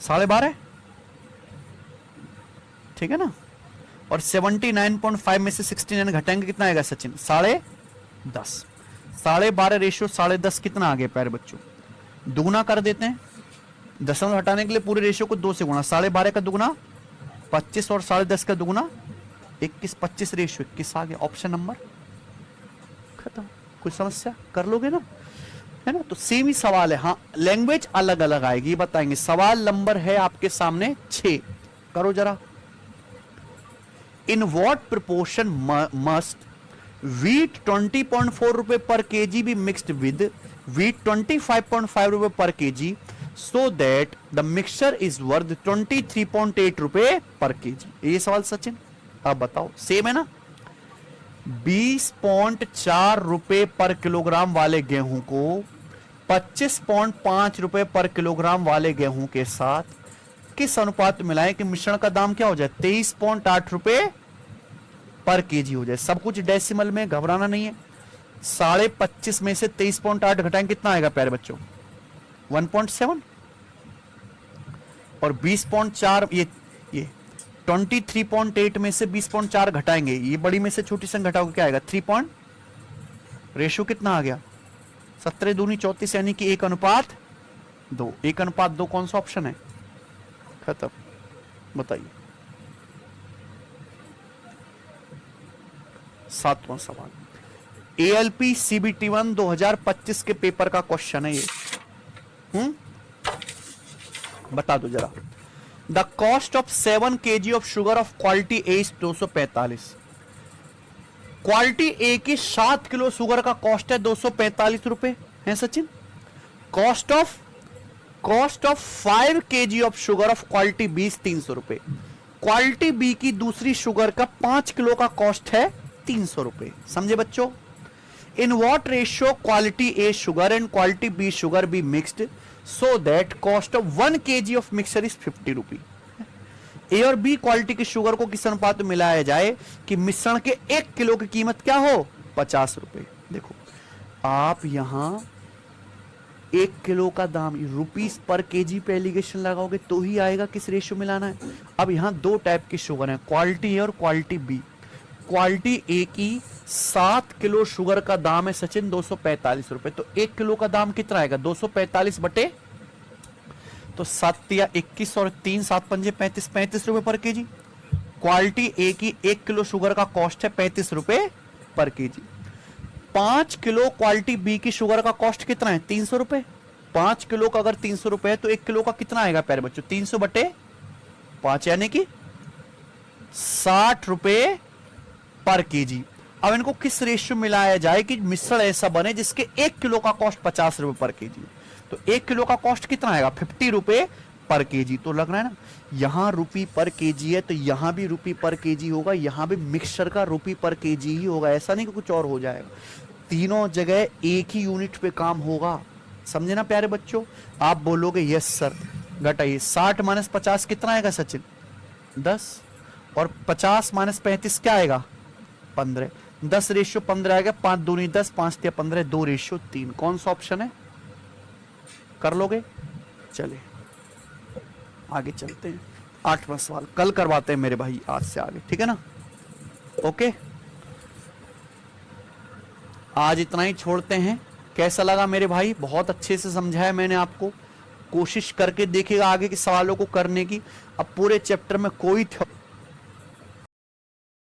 12.5, ठीक है ना। और 79.5 में से 69 घटाएंगे कितना आएगा सचिन? 10.5। 12.5 रेशियो 10.5 कितना आ गया प्यारे बच्चों? दुगुना कर देते हैं। दशमलव हटाने के लिए पूरे रेशियो को 2 से गुणा। 12.5 का दुगुना 25 और 10.5 का दुगुना 21। 25 रेशियो 21 आ गया। ऑप्शन नंबर खत्म। कोई समस्या? कर लोगे ना, है ना? तो सेम ही सवाल है। हाँ, लैंग्वेज अलग अलग आएगी, बताएंगे। सवाल नंबर है आपके सामने 6। करो जरा। In what proportion must wheat 20.4 रुपए पर केजी भी मिक्स्ड विद wheat 25.5 रुपए per KG so that the mixture is worth 23.8 रुपए पर केजी? ये सवाल सचिन, अब बताओ। सेम है ना? 20.4 रुपए पर किलोग्राम वाले गेहूं को 25.5 रुपए पर किलोग्राम वाले गेहूं के साथ किस अनुपात में मिलाएं कि मिश्रण का दाम क्या हो जाए? 23.8 रुपए पर केजी हो जाए। सब कुछ डेसिमल में, घबराना नहीं है। 25.5 में से 23.8 घटाएंगे कितना आएगा प्यारे बच्चों? 1.7। और 20.4 ये 23.8 में से 20.4 घटाएंगे, ये बड़ी में से छोटी संख्या घटाओगे क्या आएगा? 3 रेशियो कितना आ गया? 17 दूनी 34 यानी कि 1:2। 1:2 कौन सा ऑप्शन है? खत्म। बताइए। 7वां सवाल ALP CBT 1 2025 के पेपर का क्वेश्चन है ये। बता दो जरा। The cost of 7 kg of sugar of quality A 245। Quality A की 7 किलो शुगर का कॉस्ट है 245 रुपए, है Sachin. Cost of 5 kg of sugar of quality B 300 रुपए। क्वालिटी बी की दूसरी शुगर का 5 किलो का कॉस्ट है 300 रुपए। समझे बच्चों? In what ratio quality A sugar and quality B sugar B mixed so that cost of 1 kg of mixture is 50 rupee. A और बी क्वालिटी की शुगर को किस अनुपात में मिलाया जाए कि मिश्रण के 1 किलो की कीमत क्या हो? 50 रुपए। देखो, आप यहां 1 किलो का दाम रुपीस पर केजी पे एलिगेशन लगाओगे तो ही आएगा किस रेशियो मिलाना है। अब यहां दो टाइप की शुगर है, क्वालिटी ए और क्वालिटी बी। क्वालिटी ए की 7 किलो शुगर का दाम है सचिन 245 रुपए। तो 1 किलो का दाम कितना आएगा? 245 बटे तो 7 या 21 और 3 7 पंजे 35, 35 रुपए पर केजी। क्वालिटी ए की 1 किलो शुगर का कॉस्ट है 35 रुपए per KG. 5 kilo quality B की शुगर का कॉस्ट कितना है? 300 रुपए। 5 किलो का अगर 300 रुपए है तो 1 किलो का कितना आएगा प्यारे बच्चों? 300 बटे 5 यानी कि 60 रुपए पर केजी। अब इनको किस रेशियो मिलाया जाए कि मिश्रण ऐसा बने जिसके 1 किलो का कॉस्ट 50 रुपए पर केजी? तो 1 किलो का कॉस्ट कितना आएगा? 50 रुपए पर केजी। तो लग रहा है ना, यहां रुपी पर केजी है तो यहां भी रुपी पर केजी होगा, यहां भी मिक्सचर का रुपी पर केजी ही होगा। ऐसा नहीं कि कुछ और हो जाएगा। तीनों जगह एक ही यूनिट पे काम होगा। समझे ना प्यारे बच्चों? आप बोलोगे यस सर। घटाइए। 60 माइनस 50 कितना आएगा सचिन? 10। और 50 माइनस 35 क्या आएगा? 15। 10 रेशियो 15 आएगा। 5 दूनी 10, 5 या 15, 2 रेशियो 3। कौन सा ऑप्शन है? कर लोगे? चलिए आगे चलते हैं। 8वां सवाल कल करवाते हैं मेरे भाई, आज से आगे, ठीक है ना? ओके, आज इतना ही छोड़ते हैं। कैसा लगा मेरे भाई? बहुत अच्छे से समझाया मैंने आपको। कोशिश करके देखिएगा आगे के सवालों को करने की। अब पूरे चैप्टर में कोई